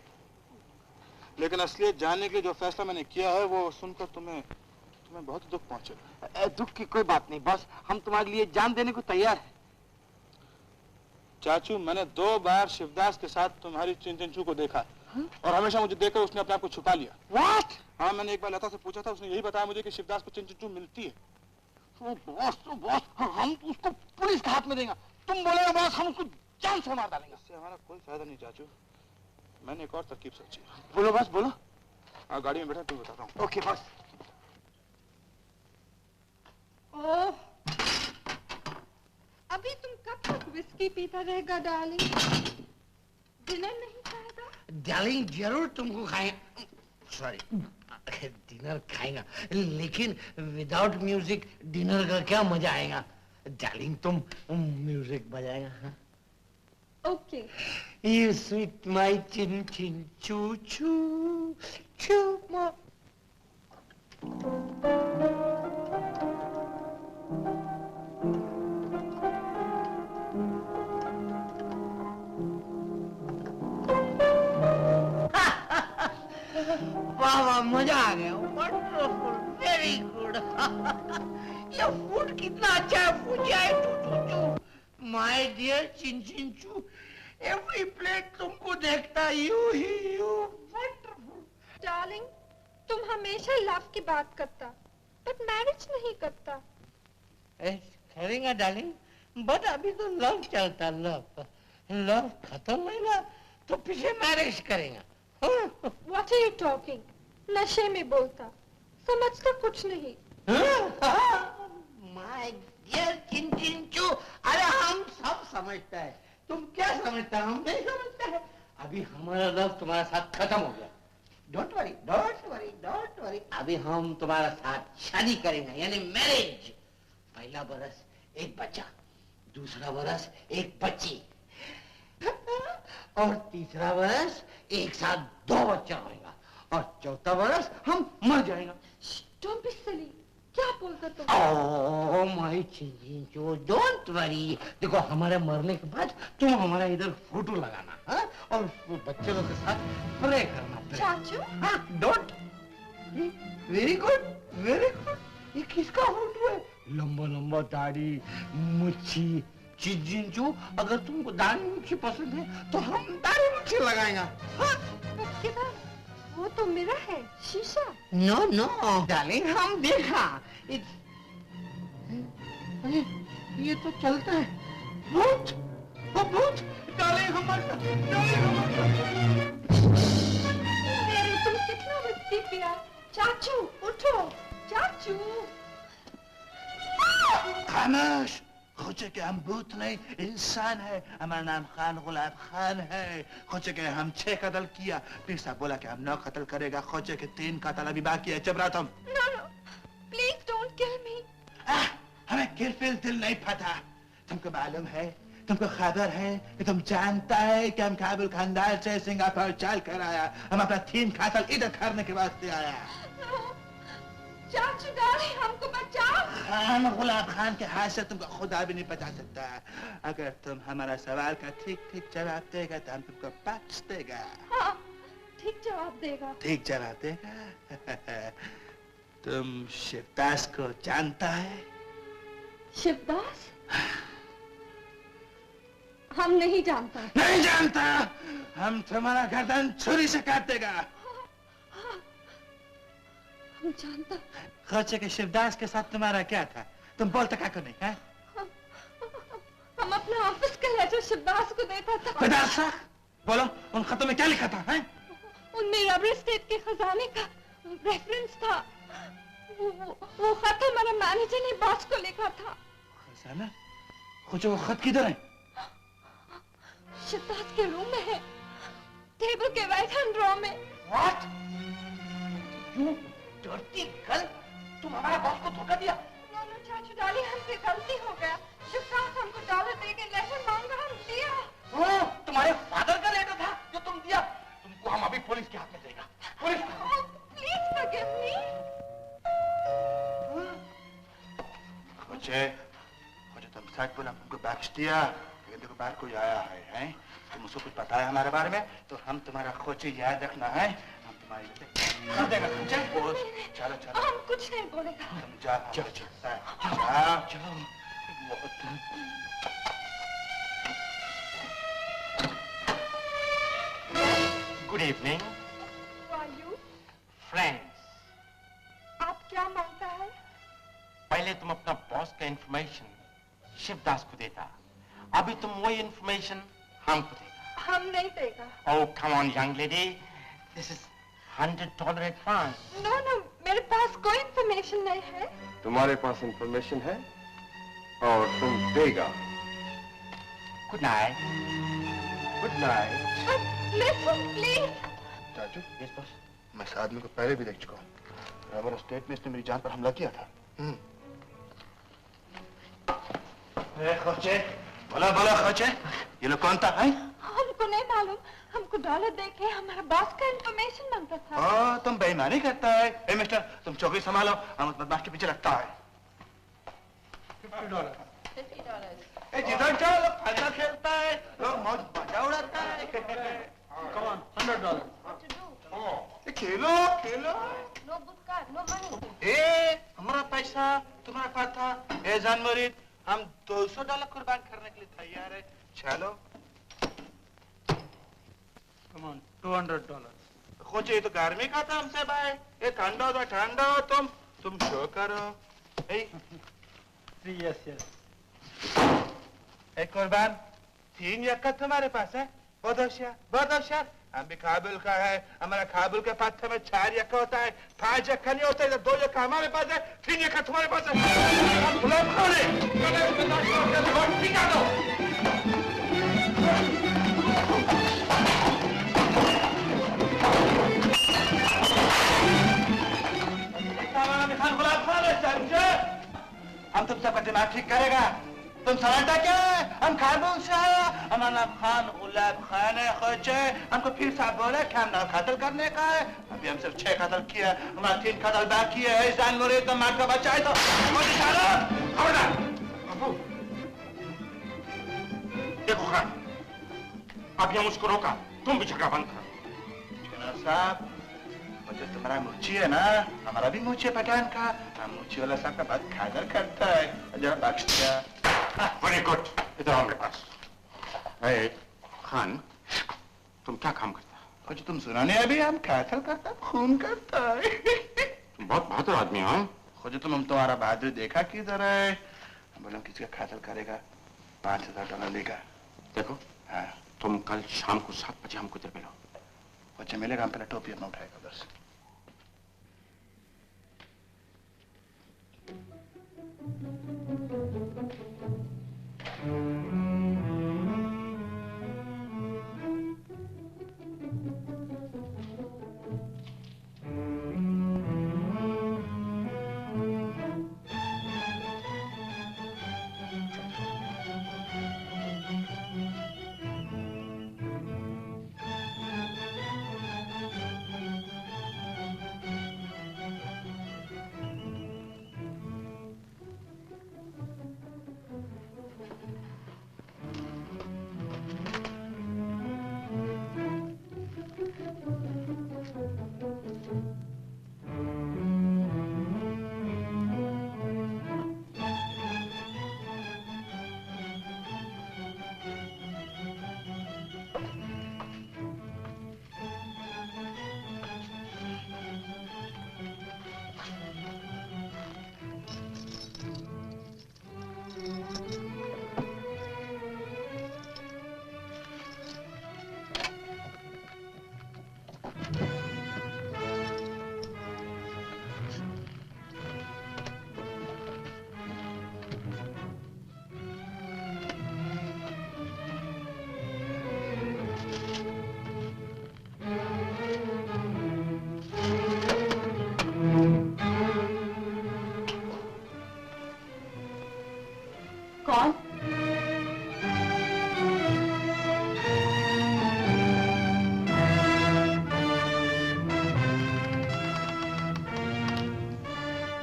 S8: लेकिन असलियत जानने के लिए जो फैसला मैंने किया है वो सुनकर तुम्हें बहुत दुख पहुंचेगा।
S7: दुख की कोई बात नहीं बॉस, हम तुम्हारे लिए जान देने को तैयार हैं।
S8: चाचू, मैंने 2 बार शिवदास के साथ तुम्हारी चिंचू को देखा और हमेशा मुझे देखकर उसने अपने आप को छुपा लिया।
S7: What?
S8: हाँ, मैंने एक बार लता से पूछा था, उसने यही बताया मुझे कि शिवदास को चिंचू मिलती है।
S7: तो बॉस, हम उसको पुलिस के हाथ में देंगे। तुम बोलेगा बॉस, हम उसको जान से मार डालेंगे।
S8: इससे हमारा कोई फायदा नहीं चाचू। मैंने एक और तरकीब सोची।
S7: बोलो बॉस, बोलो।
S8: हाँ, गाड़ी में बैठा, तुम बताता हूँ।
S7: Okay boss.
S9: ओह, अभी तुम कब तक विस्की पीता रहेगा डार्लिंग? डिनर नहीं खाएगा?
S13: डार्लिंग, जरूर तुमको खाएगा। सॉरी, डिनर खाएगा, लेकिन विदाउट म्यूजिक डिनर का क्या मजा आएगा? डार्लिंग, तुम म्यूजिक बजाएगा? हाँ?
S9: Okay.
S13: You sweet my chin chin choo choo choo ma. वाह, मजा आ गया। Wonderful, very good. ये फूड कितना अच्छा है। फूजाए टू टू टू। My dear Chin Chin Chu, every plate तुमको देखता यू ही यू। वंडरफुल।
S9: डार्लिंग, तुम हमेशा लव की बात करता, बट मैरिज नहीं करता।
S13: करेंगे डार्लिंग, बट अभी तो लव चलता। लव खत्म होगा तो पीछे मैरिज करेंगे।
S9: What are you talking? नशे में बोलता, समझता कुछ नहीं।
S13: My dear चिंचिंचू, अरे हम सब समझता है, तुम क्या समझता है, हम नहीं समझता है। अभी हमारा लव तुम्हारे साथ खत्म हो गया। Don't worry, don't worry, don't worry। अभी हम तुम्हारा साथ शादी करेंगे, यानी मैरिज। पहला बरस एक बच्चा, दूसरा बरस एक बच्ची, और तीसरा बरस एक साथ 2 बच्चा होगा, और चौथा बरस हम मर जाएगा।
S9: Don't be silly। क्या बोलता तुम?
S13: Oh my चिंचिंचू, don't worry। देखो हमारे मरने के बाद तुम हमारा इधर फोटो लगाना, हाँ? और बच्चे लोग के साथ प्रे करना।
S9: चाचू?
S13: हाँ, don't। Very good, very good. ये किसका फोटो है? लंबा लंबा दाढ़ी, मुच्छी। चिंचिंचू, अगर तुमको दाढ़ी मुच्छी पसंद है तो हम दाढ़ी मुच्छी लगाएंगे। हाँ?
S9: किधर? वो तो मेरा है, शीशा।
S13: नो नो डार्लिंग, हम देखा। ये तो चलता है। भूत, वो भूत। डार्लिंग हमारा,
S9: मेरे तुम कितना मिट्टी पिया। चाचू उठो, चाचू।
S8: खामोश। खोचे के हम भूत नहीं, इंसान है। हमारा नाम खान गुलाब खान है। खोचे के हम 6 कत्ल किया, फिर साहब बोला कि हम 9 कत्ल करेगा। खोचे के 3 कत्ल अभी बाकी है। चुप रहा तुम।
S9: No, no, please don't kill me।
S8: हमें किरफिल दिल नहीं पता। तुमको मालूम है, तुमको खबर है कि तुम जानता है कि हम काबुल खानदान से सिंगापुर चल कर आया। हम अपना 3 कत्ल इधर करने के वास्ते आया।
S9: चाचू डार्लिंग, हमको बचाओ।
S8: खान गुलाब खान के हाथ से तुमको खुदा भी नहीं बचा सकता। अगर तुम हमारा सवाल का ठीक ठीक जवाब देगा तो हम तुमको बख्श देगा।
S9: हाँ, ठीक जवाब देगा।
S8: ठीक जवाब देगा। तुम शिवदास को जानता है?
S9: शिवदास? हम नहीं जानता।
S8: नहीं जानता? हम तुम्हारा गर्दन छुरी से काट देगा।
S9: हम जानता।
S8: खोचे के शिवदास के साथ तुम्हारा क्या था? तुम बोलते क्या नहीं है?
S9: हम अपने ऑफिस का लेटर शिवदास को देता था।
S8: शिवदास साहब, बोलो उन खतों में क्या लिखा था? है?
S9: उनमें रबर स्टेट के खजाने का रेफरेंस था। वो खत हमारा मैनेजर ने बॉस को लिखा था।
S8: खजाना? खोचे वो खत किधर है?
S9: शिवदास के रूम में है, टेबल के राइट हैंड ड्रॉर में।
S13: What? You dirty girl, तुम हमारे बॉस को धोखा दिया।
S9: नो नो चाचू डार्लिंग, हमसे गलती हो गया। शिवदास हमको डॉलर देके लेटर मांगा, हम दिया।
S13: वो तुम्हारे फादर का लेटर था जो तुम दिया। तुमको हम अभी पुलिस के हाथ में देगा। Police
S9: please forgive me.
S8: खोचे, तुम सच बोला, तुमको बख्श दिया। लेकिन देखो बाहर कोई आया है, हैं? तुम उसको कुछ पता है हमारे बारे में तो हम तुम्हारा खोचे याद रखना है। हम तुम्हारी कर देगा। चलो चलो।
S9: हम कुछ नहीं बोलेगा।
S8: तुम जाओ जाओ जाओ।
S14: Good evening.
S9: Who are you?
S14: Friends.
S9: आप क्या मांगता है?
S14: पहले तुम अपना बॉस का इंफॉर्मेशन शिवदास को देता, अभी तुम वही इंफॉर्मेशन हमको देगा।
S9: हम नहीं देगा।
S14: Oh, come on, young lady. This is $100 advance.
S9: No no, मेरे पास कोई इंफॉर्मेशन नहीं है।
S5: तुम्हारे पास इंफॉर्मेशन है और तुम देगा।
S14: Good night.
S5: Good night.
S9: Listen please.
S8: चाचू, यस बॉस। मैं इस आदमी को पहले भी देख चुका हूँ। रबर स्टेट में इसने मेरी जान पर हमला किया था। खोचे, बोला बोला खोचे, ये लोग कौन था? है?
S9: हमको नहीं मालूम, हमको डॉलर देके हमारा बॉस का इंफॉर्मेशन मांगता था।
S8: तुम बेईमानी करता है। ए मिस्टर, तुम चौकी संभालो, हम उस बदमाश के पीछे लगता है। $50। ए जिधर जाओ लोग फायदा खेलता है, लोग मौज मजा उड़ाता है। Come on, $100। Khelo Khelo.
S9: No Bukka, no money.
S8: ए हमारा पैसा तुम्हारा पास था। ए जानवरीद, हम $200 कुर्बान करने के लिए तैयार है। चलो। Come on, $200। खोचे, ये तो गर्मी का था हमसे भाई। ये ठंडा हो तुम शो करो। Yes yes. एक कुर्बान 3 यक्का तुम्हारे पास है। बहुत होशियार, बहुत होशियार। हम भी काबुल का है। हमारा काबुल के पत्थर में 4 यक्का होता है, 5 यक्का नहीं होता है, 2 यक्का हमारे पास है, 3 यक्का तुम्हारे पास है। गुलाब खान हम तुम सबका दिमाग ठीक करेगा। तुम समझता क्या है? हम काबुल से आया, हमारा नाम खान गुलाब खान है। खोचे हमको फिर साहब बोले कि हम ना कत्ल करने का है। अभी हम सिर्फ 6 कत्ल किया, हमारा 3 कत्ल बाकी है। जान मोरे तो मार का बच्चा है तो खबरदार।
S14: देखो खान, अभी हम उसको रोका, तुम भी झगड़ा बंद करो।
S8: साहब जो तुम्हारा मुर्ची है ना, हमारा भी मुर्ची है पठान का। हम मुर्ची वाला साहब का बात खादर करता है, जरा बख्श दिया।
S14: वेरी गुड, इधर आओ मेरे पास। खान, तुम क्या काम करता है?
S8: कुछ तुम सुना नहीं अभी? हम कातल करता, खून करता है।
S14: तुम बहुत बहादुर आदमी हो।
S8: खुद तुम तुम्हारा बहादुर देखा किधर है? बोलो किसका कातल करेगा, $5000 लेगा।
S14: देखो,
S8: हाँ,
S14: तुम कल शाम को 7 बजे हमको इधर मिलो।
S8: बच्चे मिलेगा, हम पहले टोपी अपना उठाएगा उधर से।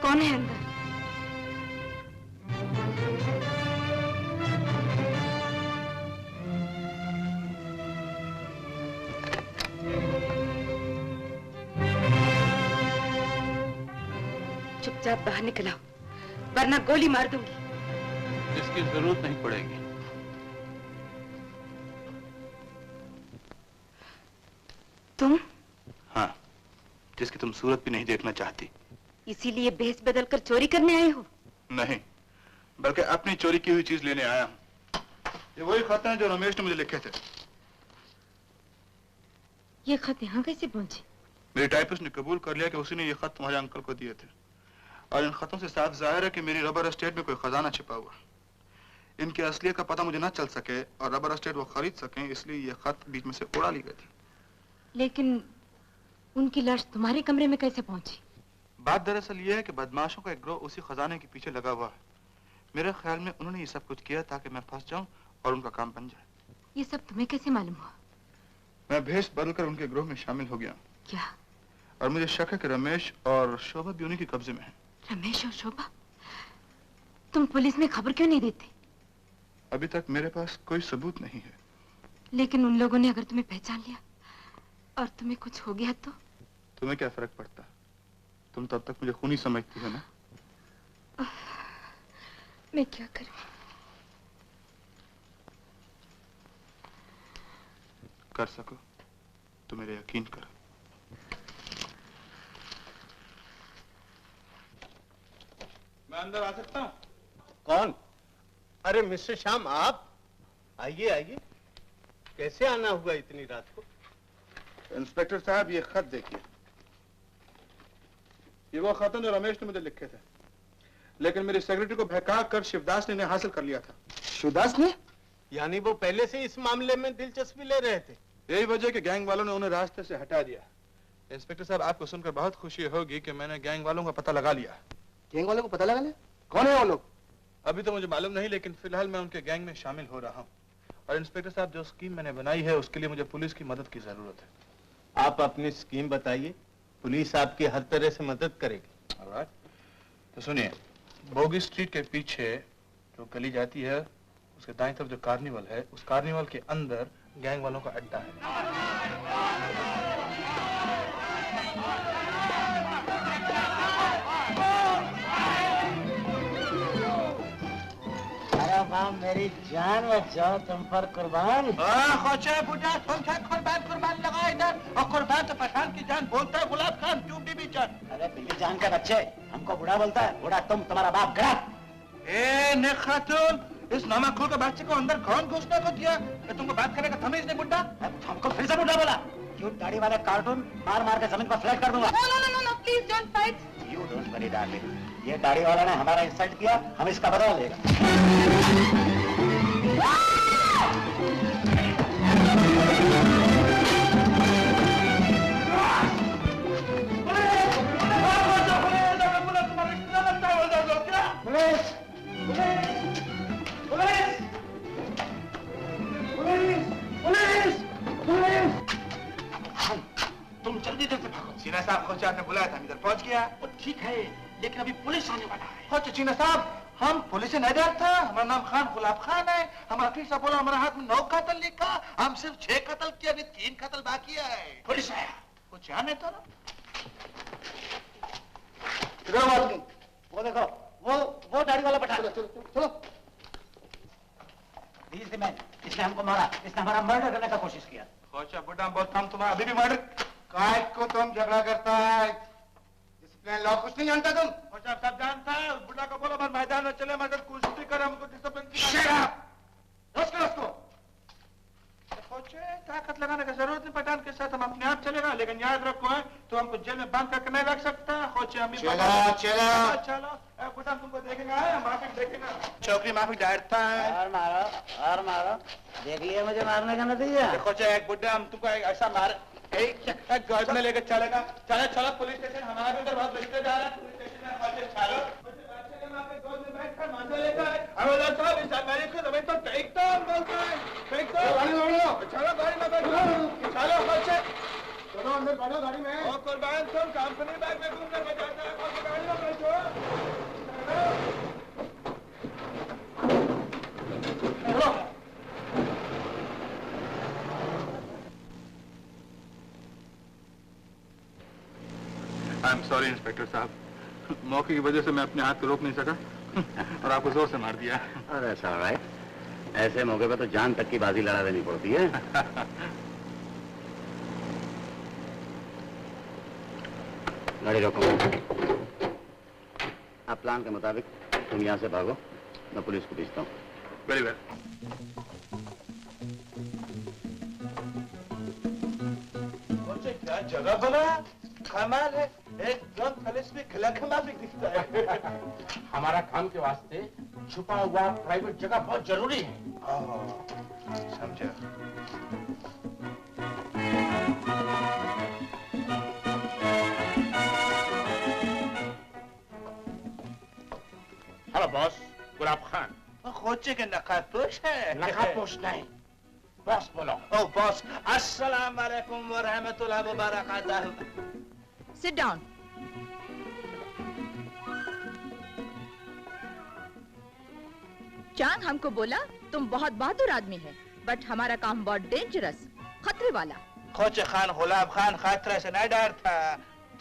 S12: कौन है अंदर? चुपचाप बाहर निकल आओ, वरना गोली मार दूंगी।
S8: इसकी जरूरत नहीं पड़ेगी।
S12: तुम?
S8: हाँ, जिसकी तुम सूरत भी नहीं देखना चाहती।
S12: इसीलिए भेष बदल कर चोरी करने आए हो?
S8: नहीं, बल्कि अपनी चोरी की हुई चीज लेने आया हूँ। ये वही खत हैं जो रमेश ने मुझे लिखे थे।
S12: ये खत यहाँ कैसे पहुंचे?
S8: मेरी टाइपिस्ट ने कबूल कर लिया कि उसी ने ये खत तुम्हारे अंकल को दिए थे, और इन खतों से साफ जाहिर है कि मेरी रबर एस्टेट में कोई खजाना छिपा हुआ। इनकी असलियत का पता मुझे न चल सके और रबर एस्टेट वो खरीद सकें, इसलिए ये खत बीच में से उड़ा ली गई थी।
S12: लेकिन उनकी लाश तुम्हारे कमरे में कैसे पहुंची?
S8: बात दरअसल ये है कि बदमाशों का एक ग्रोह उसी खजाने के पीछे लगा हुआ है। मेरे ख्याल में उन्होंने ये सब कुछ किया ताकि मैं फंस जाऊं और उनका काम बन जाए।
S12: ये सब तुम्हें कैसे मालूम हुआ?
S8: मैं भेष बदलकर उनके ग्रोह में शामिल हो गया।
S12: क्या?
S8: और मुझे शक है कि रमेश और शोभा भी उन्हीं के कब्जे में है।
S12: रमेश और शोभा? तुम पुलिस में खबर क्यों नहीं देते?
S8: अभी तक मेरे पास कोई सबूत नहीं है।
S12: लेकिन उन लोगों ने अगर तुम्हें पहचान लिया और तुम्हें कुछ हो गया तो?
S8: तुम्हें क्या फर्क पड़ता? तुम तब तक मुझे खूनी समझती हो ना?
S12: मैं क्या करूं?
S8: कर सको तो मेरे यकीन करो।
S10: मैं अंदर आ सकता हूं? कौन? अरे मिस्टर श्याम, आप आइए आइए। कैसे आना हुआ इतनी रात को?
S8: इंस्पेक्टर साहब ये खत देखिए। ये वो खत है जो रमेश ने मुझे लिखे थे, लेकिन मेरी सेक्रेटरी को बहका कर शिवदास ने इन्हें हासिल कर लिया था।
S11: शिवदास ने?
S10: यानी वो पहले से इस मामले में दिलचस्पी ले रहे थे।
S8: यही वजह कि गैंग वालों ने उन्हें रास्ते से हटा दिया। इंस्पेक्टर साहब, आपको सुनकर बहुत खुशी होगी कि मैंने गैंग वालों का पता लगा लिया।
S11: गैंग वालों को पता लगा लिया? कौन है वो लोग?
S8: अभी तो मुझे मालूम नहीं, लेकिन फिलहाल मैं उनके गैंग में शामिल हो रहा हूँ। और इंस्पेक्टर साहब, जो स्कीम मैंने बनाई है उसके लिए मुझे पुलिस की मदद की जरूरत है।
S10: आप अपनी स्कीम बताइए, पुलिस आपकी हर तरह से मदद करेगी।
S8: ऑलराइट, तो सुनिए, बोगी स्ट्रीट के पीछे जो गली जाती है उसके दाईं तरफ जो कार्निवल है, उस कार्निवल के अंदर गैंग वालों का अड्डा है।
S13: अरे वाह मेरी जान बचाओ, तुम पर कुर्बान।
S7: खोचे बुढ़ा तुम क्या कुर्बान लगा इधर, और कुर्बान तो पठान की जान बोलता है गुलाब खान चूटी भी जान।
S13: अरे बिल्ली जान के बच्चे हमको बुढ़ा बोलता है? बुढ़ा तुम, तुम्हारा बाप गड़ा।
S8: ए ने खातून, इस नामाखोर के बच्चे को अंदर कौन घुसने को दिया? तुमको बात करने का तमीज नहीं बुड्ढा?
S13: हमको फिर से बुढ़ा बोला? क्यों दाढ़ी वाले कार्टून मार मार के जमीन पर फ्लैट कर दूंगा।
S9: No, please don't fight.
S13: You don't worry, darling. ये दाढ़ी वाला ने हमारा इंसल्ट किया, हम इसका बदला लेगा।
S7: तुम जल्दी से भागो।
S8: सीना साहब, खोचे आपने बुलाया था, इधर पहुंच गया।
S7: ठीक है, लेकिन अभी पुलिस आने वाला है।
S8: खोचे सीना साहब, हम पुलिस से नजर था, हमारा नाम खान गुलाब खान है। हमारा फीसा बोला, हमारे हाथ में 9 कत्ल लिखा, हम सिर्फ 6 कत्ल किया, अभी 3 कत्ल बाकी है।
S7: पुलिस आया,
S8: कुछ आने तो ना।
S13: वो देखो, वो दाढ़ी वाला पठान। चलो। इसने हमको मारा, इसने हमारा मर्डर करने का कोशिश किया।
S8: खोचा बुड्ढा, बहुत हम तुम्हारा अभी भी मर्डर। काय को तुम झगड़ा करता है? डिसिप्लिन लॉ कुछ नहीं जानता तुम? खोचा सब जानता है। उस बुड्ढा को बोलो हमारे मैदान में चले, मगर कुश्ती करे, हमको डिसिप्लिन उसको। खोचे ताकत लगाने की जरूरत नहीं, पठान के साथ हम अपने आप चलेगा, लेकिन याद रखो है तो हमको जेल में बंद करके नहीं रख सकता। खोचे हम चलो बुड्ढा, तुमको देखेंगे, माफिक देखेगा, चौकरी माफिक डायरता है।
S13: और मारो, देख लिया मुझे मारने का नतीजा।
S8: खोचे एक बुड्ढा, हम तुमको ऐसा मार एक गज में लेकर चलेगा। चलो पुलिस स्टेशन, हमारा भी उधर बहुत रिश्तेदार है पुलिस स्टेशन में। खोचे चलो, हवलदार साहब, इस अमेरिका को जमीन पर फेंक दो, हम बोलते हैं फेंक दो। चलो गाड़ी में बैठो, चलो खोचे, चलो अंदर बैठो गाड़ी में। और कुर्बान तुम कंपनी बैग में घूमने में जाता है, खोचे गाड़ी में बैठो। आई एम सॉरी इंस्पेक्टर साहब, मौके की वजह से मैं अपने हाथ को रोक नहीं सका और आपको जोर से मार दिया।
S13: अरे राइट, ऐसे मौके पे तो जान तक की बाजी लड़ा देनी पड़ती है। गाड़ी रोको। आप प्लान के मुताबिक तुम यहाँ से भागो, मैं पुलिस को भेजता हूँ।
S8: Very well. क्या जगह बना, कमाल है, एकदम पुलिस में खिला खिलाफी दिखता है।
S14: हमारा काम के वास्ते छुपा हुआ प्राइवेट जगह बहुत जरूरी है।
S8: समझा।
S14: हेलो बॉस, गुलाब खान।
S8: खोचे के नकातपोश है।
S14: नकातपोश नहीं, बॉस बोलो।
S8: ओ बॉस, अस्सलाम वालेकुम व रहमतुल्लाहि व बरकातहू।
S12: Sit down. चांग हमको बोला तुम बहुत बहादुर आदमी है, बट हमारा काम बहुत डेंजरस, खतरे वाला।
S8: खोचे खान गुलाब खान खतरे से नहीं डरता,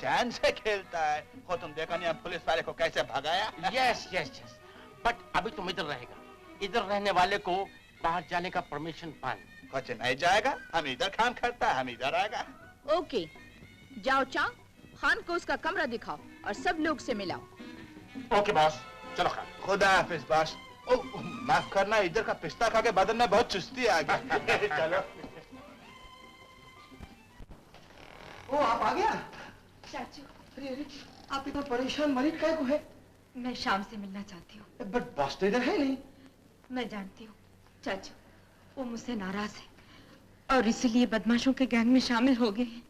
S8: जान से खेलता है। खो तुम देखा नहीं पुलिस वाले को कैसे भगाया?
S14: यस यस यस, बट अभी तुम इधर रहेगा, इधर रहने वाले को बाहर जाने का परमिशन बंद।
S8: खोचे नहीं जाएगा, हम इधर काम करता है, हम इधर आएगा।
S12: ओके, जाओ चांग, खान को उसका कमरा दिखाओ और सब लोग से मिलाओ।
S14: ओके बॉस, चलो खान।
S8: खुदा हाफिज बॉस। माफ करना, इधर का पिस्ता खा के बदन में बहुत चुस्ती आ गई। चलो।
S7: ओ आप आ गया?
S4: चाचू।
S7: अरे आप इतना परेशान मरीज काय को है?
S4: मैं शाम से मिलना चाहती हूँ।
S7: बट बॉस तो इधर है नहीं।
S4: मैं जानती हूँ चाचू, वो मुझसे नाराज है और इसीलिए बदमाशों के गैंग में शामिल हो गए हैं।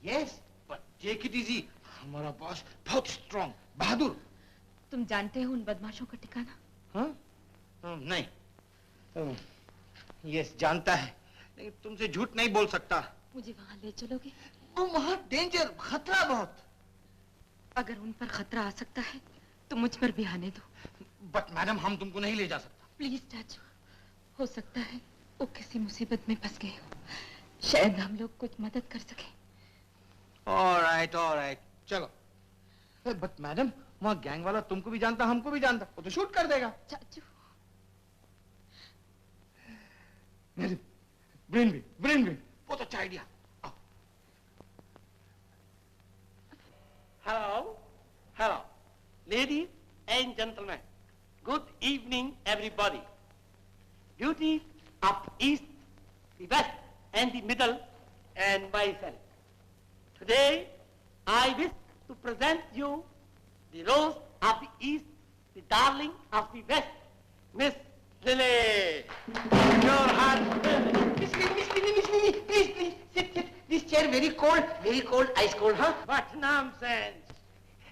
S7: Yes, but take it easy. हमारा बॉस बहुत स्ट्रांग, बहादुर।
S4: तुम जानते हो उन बदमाशों का ठिकाना?
S7: हाँ? नहीं। यस, जानता है, लेकिन तुमसे झूठ नहीं बोल सकता।
S4: मुझे वहां ले चलोगे?
S7: वो वहां डेंजर, खतरा बहुत।
S4: अगर उन पर खतरा आ सकता है तो मुझ पर भी आने दो।
S7: बट मैडम, हम तुमको नहीं ले जा सकता।
S4: प्लीज चाचू, हो सकता है वो किसी मुसीबत में फंस गए हो, शायद हम लोग कुछ मदद कर सके।
S7: ऑलराइट, चलो। बट मैडम, वहाँ गैंग वाला तुमको भी जानता, हमको भी जानता, वो तो शूट कर देगा।
S4: चाचू।
S7: ब्रेन भी, बहुत अच्छा idea.
S10: Hello, ladies and gentlemen. Good evening, everybody. Duties of East, the West, and the Middle, and myself. Today, I wish to present you the rose of the East, the darling of the West, Miss Lily. Your heart.
S7: Miss Lily, please, sit. This chair very cold, ice cold, huh?
S10: What nonsense.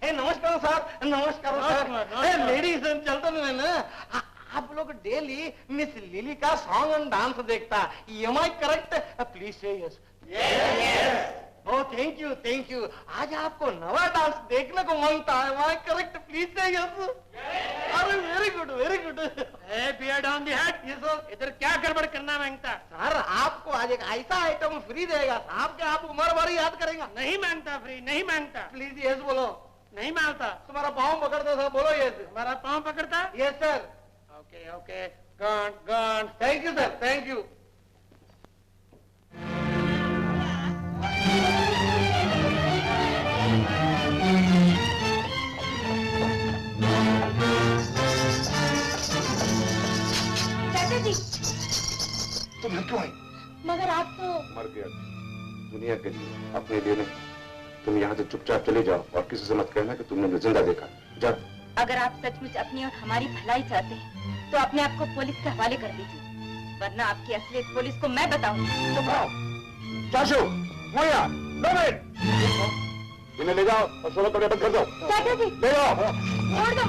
S7: नमस्कार sir, नमस्कार sir. Ladies and gentleman, आप लोग daily miss lily का song and dance देखता, M I correct? Please से yes. Oh thank you. आज आपको नवा डांस देखने को मांगता है, एम आई करेक्ट? प्लीज से यस। अरे very good.
S10: Beard on the head.
S7: Yes sir.
S10: इधर क्या गड़बड़ करना मांगता?
S7: सर, आपको आज एक ऐसा आइटम फ्री देगा साहब कि आप उम्र भर याद करेंगे।
S10: नहीं मांगता फ्री, नहीं मांगता।
S7: प्लीज यस बोलो।
S10: नहीं मानता।
S7: तुम्हारा पाँव पकड़ता था, बोलो यस।
S10: हमारा पाँव पकड़ता?
S7: Yes sir.
S10: Okay. Gone.
S7: Thank you sir, thank you.
S4: चाचा जी।
S2: तुम यहाँ क्यों आई?
S4: मगर आप तो
S2: मर गया दुनिया के लिए, अपने लिए नहीं। तुम यहाँ से चुपचाप चले जाओ और किसी से मत कहना कि तुमने मुझे जिंदा देखा। जाओ।
S4: अगर आप सचमुच अपनी और हमारी भलाई चाहते हैं तो अपने आप को पुलिस के हवाले कर दीजिए, वरना आपकी असलियत पुलिस को मैं बताऊंगी।
S2: तो आओ। चाचू, मोया, इन्हें ले जाओ और सोलह पर बंद कर दो।
S4: चाचा जी,
S2: ले जाओ।
S4: छोड़ दो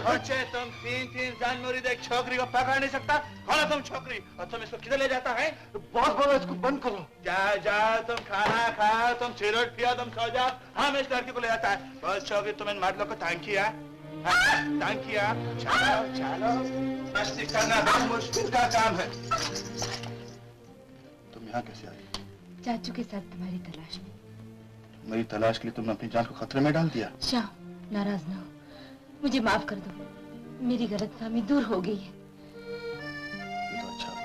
S4: मुझे,
S8: तुम तीन जानवरी देख छोकरी को पकड़ नहीं सकता। कौन है तुम छोकरी और तुम इसको किधर ले जाता है?
S7: बॉस बोलो इसको बंद करो।
S8: जा तुम खाना खा, तुम सिगरेट पिया, तुम सो जाओ। हम इस लड़की को ले जाता है। बस छोकरी, तुम इन मर्द लोग को तंग किया। चलो मस्ती करना बहुत मुश्किल का काम है। तुम यहाँ कैसे आई?
S4: चाचू के साथ तुम्हारी तलाश में।
S8: मेरी तलाश के लिए तुमने अपनी जान को खतरे में डाल दिया।
S4: श्याम, नाराज ना हो, मुझे माफ कर दो, मेरी गलतफहमी दूर हो गई है।
S8: ये तो अच्छा हुआ,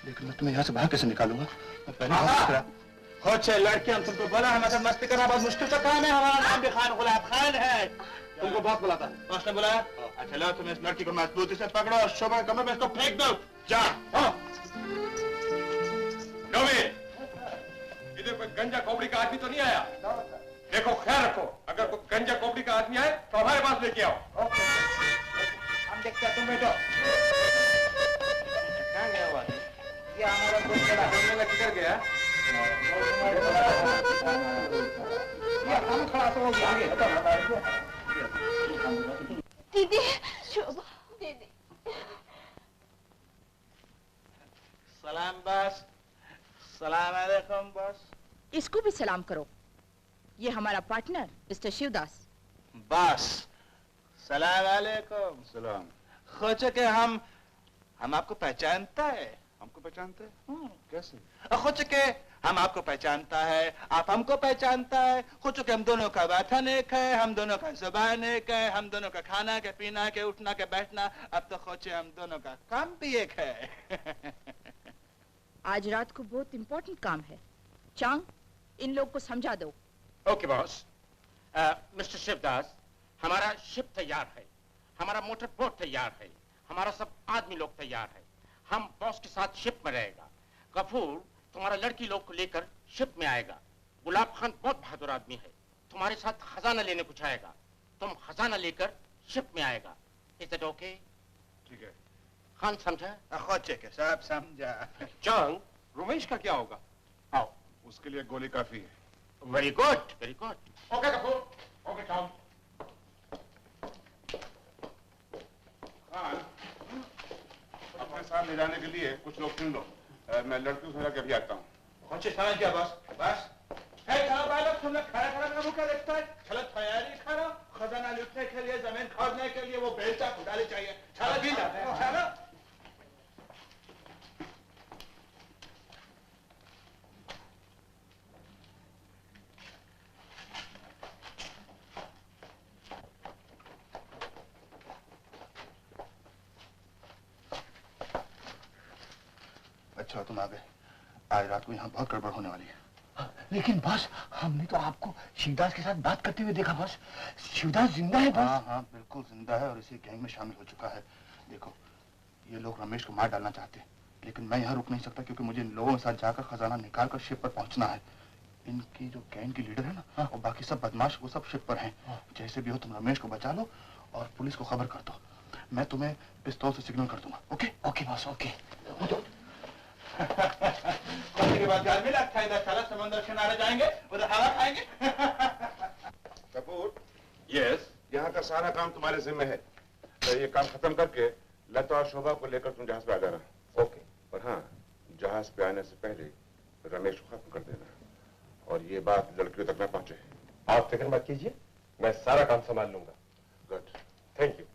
S8: लेकिन मैं तुम्हें यहाँ से बाहर कैसे निकालूंगा? मैं पहले हो छे लड़की, हम तुमको बोला है मतलब मस्ती करना बहुत मुश्किल का काम है। हमारा नाम भी खान गुलाब खान है। तुमको बहुत बुलाता है। बॉस ने बुलाया? अच्छा लो, तुम इस लड़की को मजबूती से पकड़ो और शोभा के कमरे में इसको फेंक दो। जा।
S5: इधर कोई गंजा कोबड़ी का आदमी तो नहीं आया? देखो ख्याल रखो, अगर कोई गंजा कोबड़ी का आदमी आए तो हमारे पास लेके आओ।
S7: हम देखते हैं, तुम बैठो। कहाँ गया हुआ? ये हमारा दोस्त चला बोलने लगा, किधर गया? ये हम खड़ा तो हो गया।
S9: दीदी, शोभा दीदी।
S8: सलाम बॉस। सलाम अलैकुम बॉस।
S12: इसको भी सलाम करो, ये हमारा पार्टनर मिस्टर शिवदास।
S8: बॉस सलाम अलैकुम।
S2: सलाम।
S8: खोचे के हम आपको पहचानता है?
S2: हमको पहचानते हैं? कैसे?
S8: खोचे के हम आपको पहचानता है, आप हमको पहचानता है। खोचो के हम दोनों का वतन एक है, हम दोनों का जुबान एक है, हम दोनों का खाना के पीना के उठना के बैठना। अब तो खोचे हम दोनों का काम भी एक है।
S12: आज रात को बहुत इम्पोर्टेंट काम है। चांग, इन लोग को समझा दो।
S10: Okay boss. मिस्टर शिवदास,
S14: हमारा शिप तैयार है, हमारा मोटर बोट तैयार है, हमारा सब आदमी लोग तैयार है। हम बॉस के साथ शिप में रहेगा। गफूर तुम्हारा लड़की लोग को लेकर शिप में आएगा। गुलाब खान बहुत बहादुर आदमी है, तुम्हारे साथ खजाना लेने कुछ आएगा। तुम खजाना लेकर शिप में आएगा। Is that okay?
S5: ठीक है।
S14: खान समझा?
S8: खोचे के साहब समझा।
S5: चांग, रमेश का क्या होगा?
S14: आओ।
S2: उसके लिए गोली काफी है।
S14: Very good, very good. Okay Gafoor, okay Chang.
S2: Khan, अपने साथ ले जाने के लिए कुछ लोग चुन लो। मैं लड़कियों से जाके अभी आता हूँ।
S8: खोचे समझ गया बस, बस। है खड़ा बालक, तुमने खड़ा खड़ा मेरा मुंह क्या देखता है? चलो तैयारी करो, खजाना लूटने के लिए, जमीन खोदने के लिए वो बेलचा खुदाली चाहिए। चलो भी जाते हैं, चलो। अच्छा तुम आ गए। आज रात को यहाँ बहुत गड़बड़ होने वाली है।
S7: लेकिन बॉस, हमने तो आपको शिवदास के साथ बात करते हुए देखा बॉस। शिवदास जिंदा है बॉस?
S8: हाँ हाँ बिल्कुल जिंदा है और इसी गैंग में शामिल हो चुका है। देखो, ये लोग रमेश को मार डालना चाहते हैं, लेकिन मैं यहाँ रुक नहीं सकता क्योंकि मुझे इन लोगों के साथ जाकर खजाना निकाल कर शिप पर पहुँचना है। इनकी जो गैंग की लीडर है ना, और बाकी सब बदमाश, वो सब शिप पर हैं। जैसे भी हो तुम रमेश को बचा लो और पुलिस को खबर कर दो। मैं तुम्हें पिस्तौल से सिग्नल कर दूंगा। ओके?
S7: Okay boss, okay.
S8: खोलने के बाद गर्मी लगता है, इधर चलो समंदर किनारे जाएंगे, उधर हवा खाएंगे।
S2: कपूर, यस, यहाँ का सारा काम तुम्हारे जिम्मे है। तो ये काम खत्म करके लता और शोभा को लेकर तुम जहाज पे आ जाना। ओके। और हाँ, जहाज पे आने से पहले रमेश को खत्म कर देना और ये बात लड़कियों तक न पहुंचे।
S5: आप फिक्र मत कीजिए, मैं सारा काम संभाल लूंगा।
S2: Good,
S5: thank you.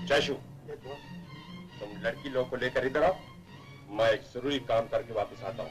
S5: चाशु, तुम लड़की लोगों को लेकर इधर आओ, मैं एक जरूरी काम करके वापस आता हूँ।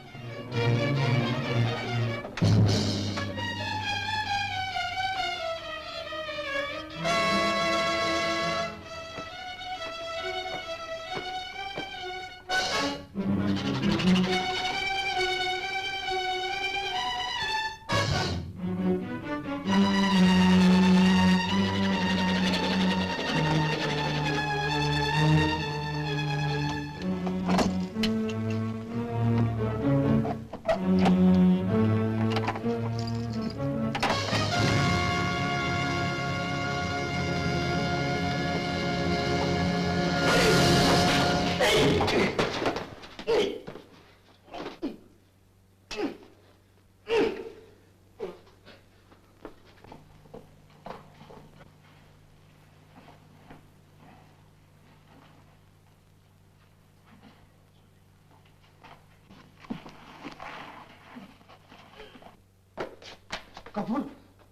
S7: कपूर,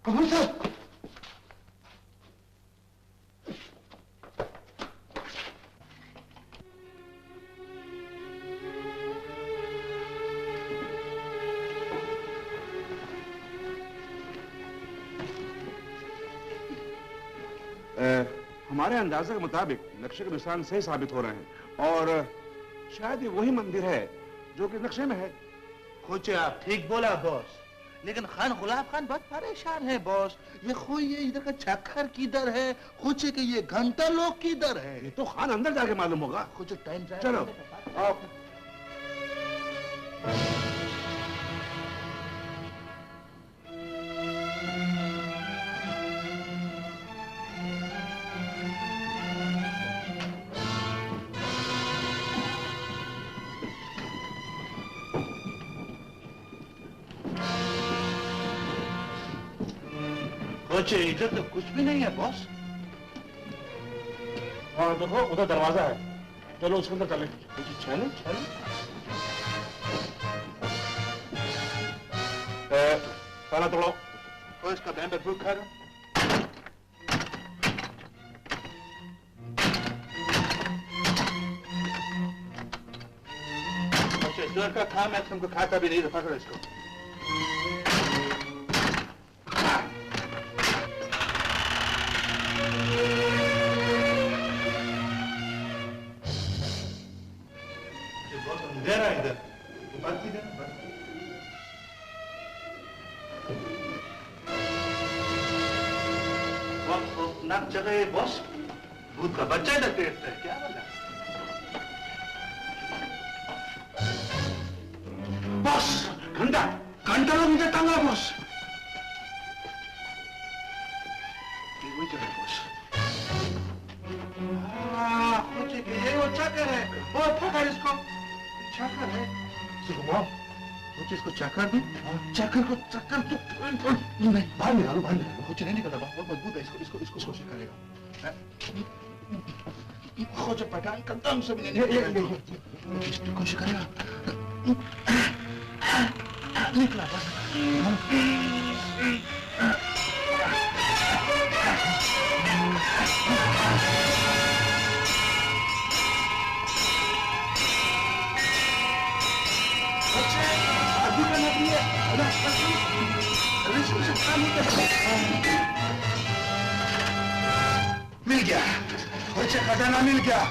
S7: कपूर साहब।
S5: हमारे अंदाजे के मुताबिक नक्शे के निशान सही साबित हो रहे हैं और शायद ये वही मंदिर है जो कि नक्शे में है।
S8: खोचे आप ठीक बोला बॉस, लेकिन खान गुलाब खान बहुत परेशान है बॉस। ये खोई ये इधर का चक्कर किधर है, खोचे के ये घंटा लोग किधर है।
S5: ये तो खान अंदर जाके मालूम होगा।
S8: खोचे टाइम
S5: चलो आओ।
S8: खोचे इधर तो कुछ भी नहीं है बॉस।
S5: हाँ देखो, उधर दरवाजा है।
S14: चलो उसके अंदर चले।
S8: चलो चलो।
S14: ताला तोड़ो।
S8: तो इसका बैंबर भूख खा रहा। अच्छा का खा, मैं तुमको खाता भी नहीं, तो पकड़ो इसको। अंधेरा इधर, बत्ती दे, बत्ती। नाक जगह है बॉस, भूत का बच्चा इधर टेढ़ता है, क्या बोला?
S14: बॉस, घंटा लोग मुझे टांगा बॉस।
S8: वही जगह बॉस। मुझे ये वो चाकर है, वो पकड़ इसको, चाकर है। सुगमाओ, मुझे इसको चाकर दे, चाकर को चाकर तो नहीं, बाहर निकालो, कुछ नहीं निकलता, बहुत मजबूत है, इसको कोशिश करेगा। खोज पठान कदम से भी नहीं, इसको कोशिश करेगा, निकला बस। मिल गया, बच्चे खजाना मिल गया।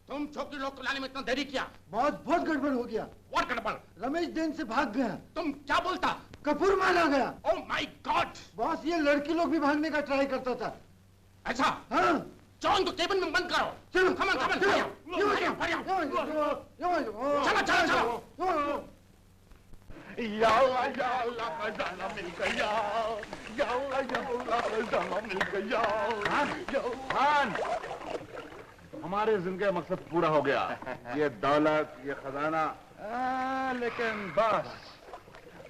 S14: तुम छोकरी लोग को लाने में इतना देरी किया?
S11: बहुत गड़बड़ हो गया।
S14: What गड़बड़?
S11: रमेश देन से भाग गया।
S14: तुम क्या बोलता?
S11: कपूर मारा गया।
S14: Oh my God!
S11: बॉस, ये लड़की लोग भी भागने का ट्राई करता था।
S14: ऐसा?
S11: हाँ।
S14: जॉन को केबिन में बंद करो। चलो, come on, चलो।
S8: खजाना मिल गया, खजाना मिल गया।
S14: खान, हमारे जिंदगी का मकसद पूरा हो गया। ये दौलत, ये खजाना।
S8: लेकिन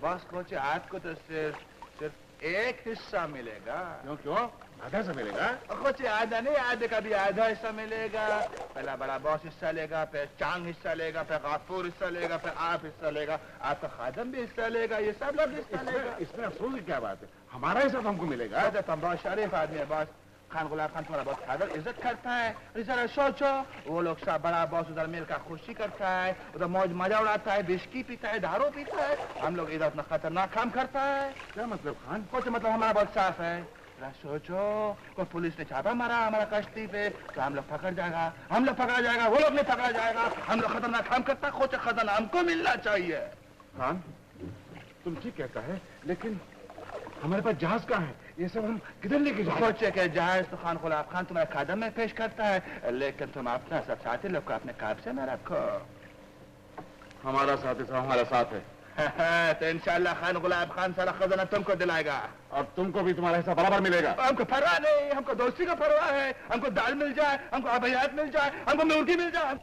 S8: बॉस कोच, आपको तो सिर्फ एक हिस्सा मिलेगा।
S14: क्यों? आधा से मिलेगा?
S8: कोच, आधा नहीं, आधे का भी आधा हिस्सा मिलेगा। पहला बड़ा बॉस हिस्सा लेगा, फिर चांग हिस्सा लेगा, फिर गाफूर हिस्सा लेगा, फिर आप हिस्सा लेगा, आपका खादम भी हिस्सा लेगा, ये सब लोग हिस्सा लेगा।
S14: इसमें अफसोस की क्या बात है? हमारा हिस्सा तो हमको मिलेगा।
S8: तुम बहुत शरीफ आदमी है बॉस। खान गुलाब खान तुम्हारा बहुत खादर इज्जत करता है। जरा सोचो, वो लोग सब बड़ा बॉस उधर मिलकर खुशी करता है, उधर मौज मजा उड़ाता है, बिस्की पीता है, दारू पीता है। हम लोग इधर अपना खतरनाक काम करता है।
S14: क्या मतलब खान?
S8: कुछ मतलब हमारा बहुत साफ है। सोचो, कोई पुलिस ने छापा मारा हमारा कश्ती पे, तो हम लोग पकड़ जाएगा, हम लोग पकड़ा जाएगा, वो लोग नहीं पकड़ा जाएगा। हम लोग खतरनाक काम करता, खोच खजाना हमको मिलना चाहिए।
S14: खान, तुम ठीक कहता है, लेकिन हमारे पास जहाज कहाँ है? ये सब हम किधर लेके जाएं?
S8: सोचे कि जहाज तो खान गुलाब खान तुम्हारे खादम में पेश करता है, लेकिन तुम अपना सब साथी लोग को अपने काब से न रखो।
S14: हमारा साथी सब हमारा साथ है।
S8: तो इंशाल्लाह खान गुलाब खान सारा खजाना तुमको दिलाएगा,
S14: और तुमको भी तुम्हारा हिस्सा बराबर मिलेगा।
S8: हमको परवाह नहीं, हमको दोस्ती का परवाह है। हमको दाल मिल जाए, हमको अभयात मिल जाए, हमको मुर्गी मिल जाए।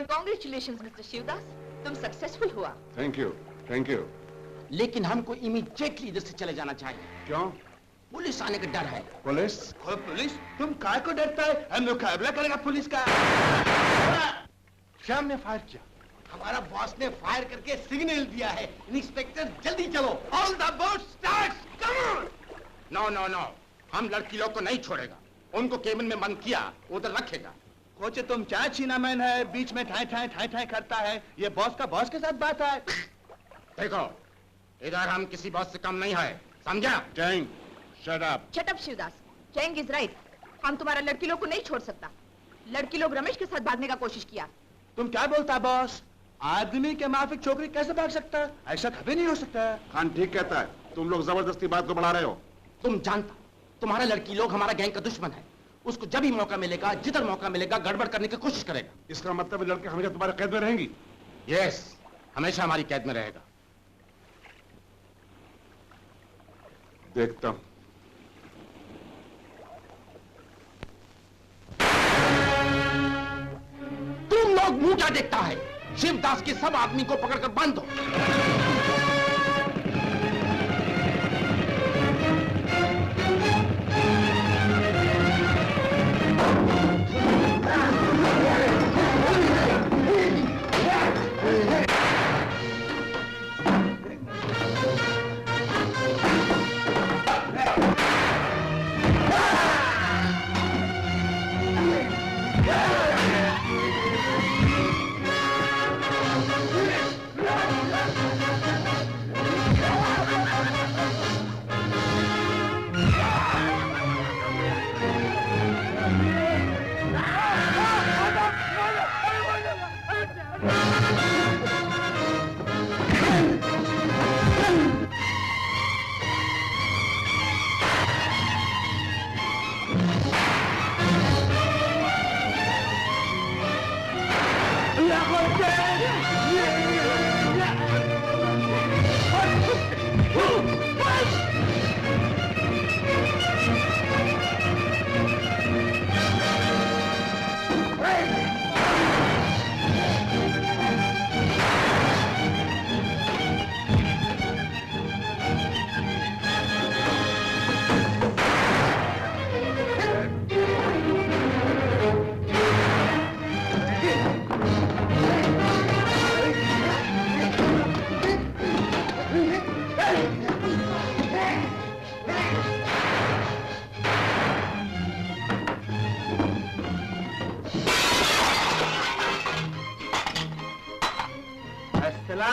S12: Congratulations, Mr. शिवदास, तुम सक्सेसफुल हुआ।
S14: Thank you.
S10: लेकिन हमको इमीडिएटली इधर से चले जाना चाहिए।
S14: क्यों?
S10: पुलिस आने का डर है।
S14: पुलिस?
S8: तुम काय को डरता है? हम मुकाबला करेगा पुलिस का। शाम ने फायर किया,
S10: हमारा बॉस ने फायर करके सिग्नल दिया है। इंस्पेक्टर जल्दी चलो। All the boat start, come on.
S14: No, हम लड़की लोग को नहीं छोड़ेगा। उनको केबिन में बंद किया, उधर रखेगा।
S8: कोच, तुम चाय छीना मैन है, बीच में ठाई करता है। ये बॉस का बॉस के साथ बात है।
S14: देखो, इधर हम किसी बॉस से कम नहीं है, समझा? Jang, shut up
S12: Shivdas, Chang is right. हम तुम्हारा लड़की लोग को नहीं छोड़ सकता। लड़की लोग रमेश के साथ भागने का कोशिश किया।
S8: तुम क्या बोलता बॉस? आदमी के माफिक छोकरी कैसे भाग सकता है? ऐसा कभी नहीं हो सकता।
S14: खान ठीक कहता है, तुम लोग जबरदस्ती बात को बढ़ा रहे हो।
S10: तुम जानता, तुम्हारा लड़की लोग हमारा गैंग का दुश्मन है। उसको जब भी मौका मिलेगा, जिधर मौका मिलेगा, गड़बड़ करने की कोशिश करेगा।
S14: इसका मतलब लड़के हमेशा तुम्हारे कैद में रहेंगी?
S10: यस, हमेशा हमारी कैद में रहेगा।
S14: देखता हूं।
S10: तुम लोग मुंह क्या देखता है? शिवदास के सब आदमी को पकड़कर बांध दो।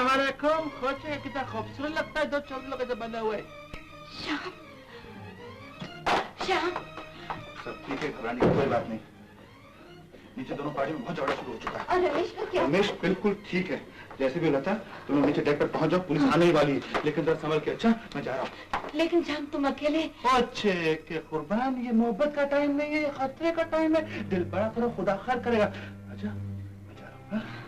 S8: अस्सलामुअलैकुम। खोचे कितना खूबसूरत लगता है, दो चौधरी का बना हुआ है।
S9: श्याम, श्याम।
S8: सब ठीक है, घबराने की कोई बात नहीं। नीचे दोनों पार्टी में बहुत झगड़ा शुरू हो चुका है।
S9: और रमेश का क्या?
S8: रमेश बिल्कुल ठीक है, जैसे भी लता तुम लोग नीचे डेक पर पहुंच जाओ, पुलिस आने ही वाली है। लेकिन जरा संभल के, अच्छा? मैं जा रहा हूँ।
S4: लेकिन श्याम तुम अकेले?
S8: अच्छे के कुर्बान, ये मोहब्बत का टाइम नहीं है, ये खतरे का टाइम है। दिल बड़ा करो, खुदा खैर करेगा। अच्छा मैं जा रहा हूँ।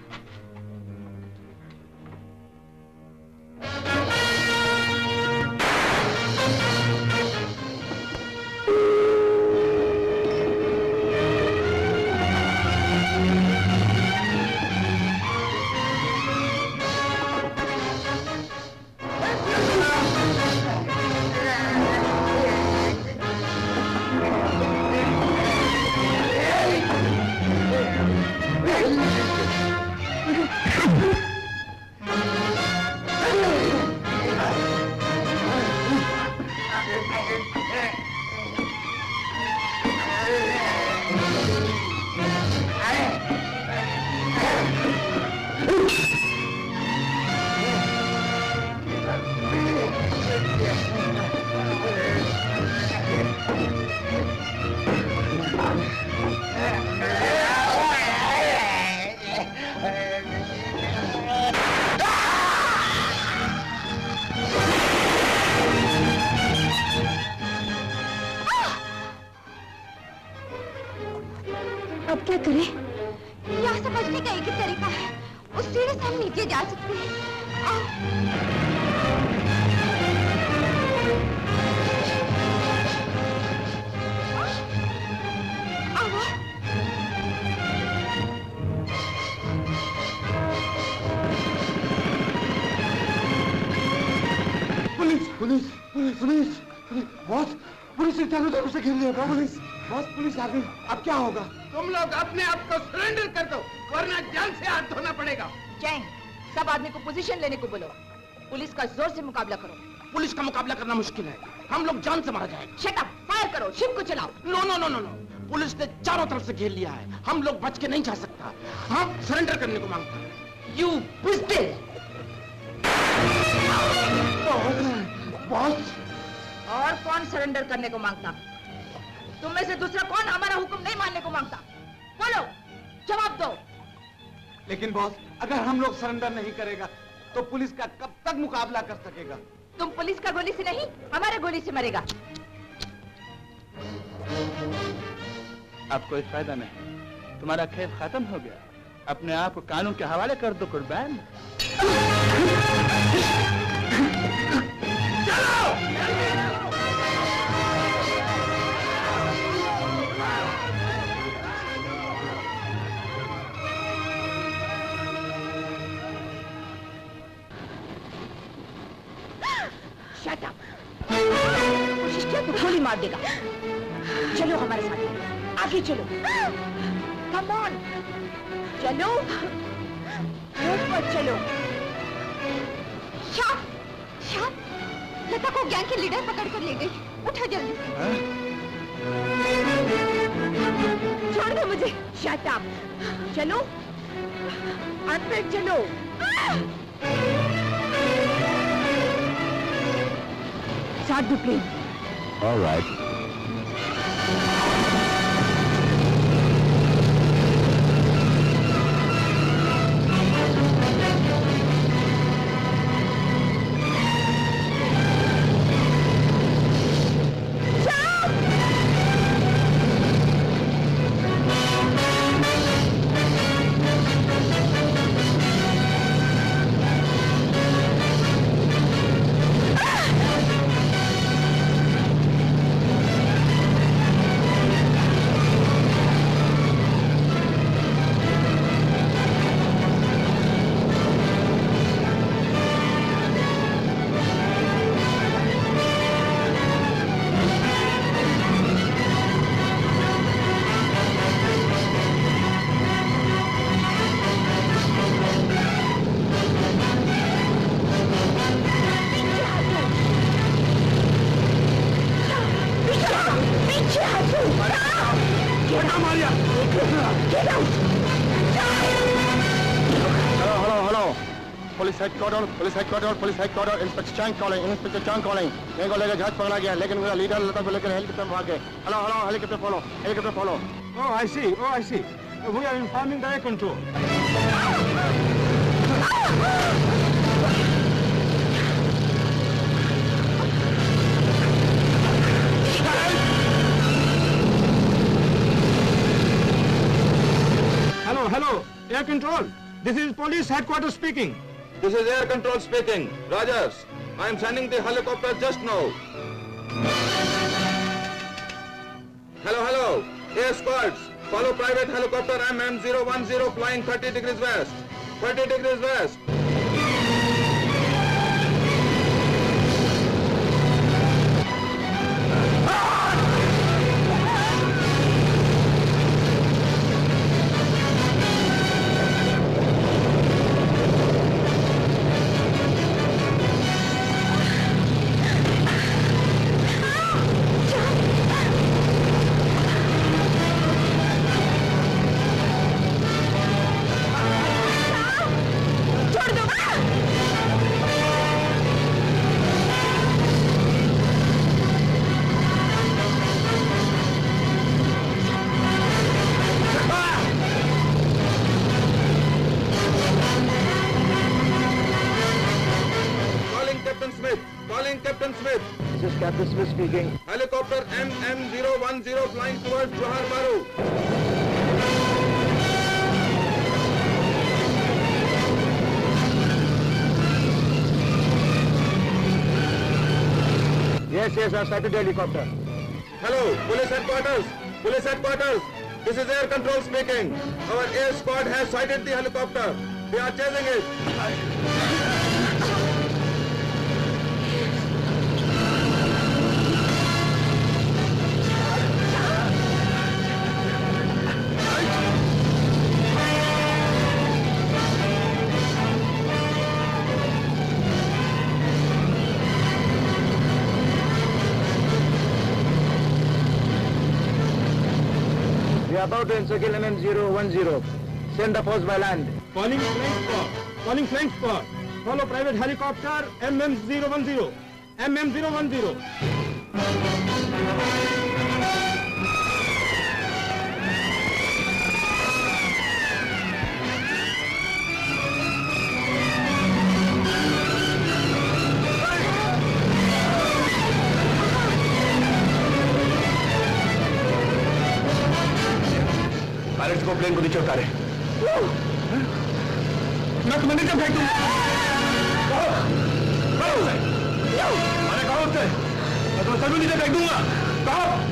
S9: अब क्या करें? यहाँ से बचने का एक ही तरीका है, उस सीढ़ी से हम नीचे जा सकते हैं।
S11: Police police police police boss, police ने चारों तरफ से घेर लिया। पुलिस बॉस, पुलिस आ गई। अब क्या होगा?
S7: तुम लोग अपने आप को सरेंडर कर दो, वरना जान से हाथ धोना पड़ेगा।
S12: चैंग, सब आदमी को पोजीशन लेने को बोलो। पुलिस का जोर से मुकाबला करो।
S7: पुलिस का मुकाबला करना मुश्किल है, हम लोग जान से मारा जाएगा।
S12: शट अप, फायर करो, शिप को चलाओ।
S7: No no no no no, police ने चारों तरफ से घेर लिया है, हम लोग बच के नहीं जा सकता। हम सरेंडर करने को मांगता है।
S12: You pistol.
S11: बॉस,
S12: और कौन सरेंडर करने को मांगता? तुम में से दूसरा कौन हमारा हुक्म नहीं मानने को मांगता? बोलो, जवाब दो।
S11: लेकिन बॉस, अगर हम लोग सरेंडर नहीं करेगा तो पुलिस का कब तक मुकाबला कर सकेगा?
S12: तुम पुलिस का गोली से नहीं, हमारे गोली से मरेगा।
S8: अब कोई फायदा नहीं, तुम्हारा खेल खत्म हो गया। अपने आप को कानून के हवाले कर दो कुर्बान।
S12: Shut up. कोशिश किया तो गोली मार देगा। चलो हमारे साथ, आगे चलो। कम ऑन, चलो, ऊपर चलो।
S9: श्याम, श्याम, लता को गैंग के लीडर पकड़ कर ले गई। उठा जल्दी से।
S12: छोड़ दो मुझे। Shut up. चलो, अंदर चलो। Start the plane.
S1: All right.
S15: headquarters, Inspector Chang calling, यहीं को लेकर जहाज पकड़ा गया, लेकिन मेरा लीडर लता को लेकर हेलीकॉप्टर में भाग गए। Hello, helicopter follow.
S16: Oh, I see. We are informing the air control. Hello, air control. This is police headquarters speaking.
S8: This is air control speaking. Rogers, I am sending the helicopter just now. Hello. Air squads, follow private helicopter MM010 flying 30 degrees west. 30 degrees west. Captain Smith.
S15: This is Captain Smith speaking.
S8: Helicopter MM010 flying towards Johar Baru.
S15: Yes, I've sighted the helicopter.
S8: Hello, police headquarters. This is air control speaking. Our air squad has sighted the helicopter. They are chasing it.
S15: We are about to encircle MM010. Send the force by land.
S16: Calling flank squad. Follow private helicopter MM010. MM010.
S15: Pilot को plane को नीचे उतारे। मैं तुम्हें नीचे फेंक दूंगा। अरे कहो उससे, मैं तुम्हें सभी नीचे फेंक दूंगा। कहो।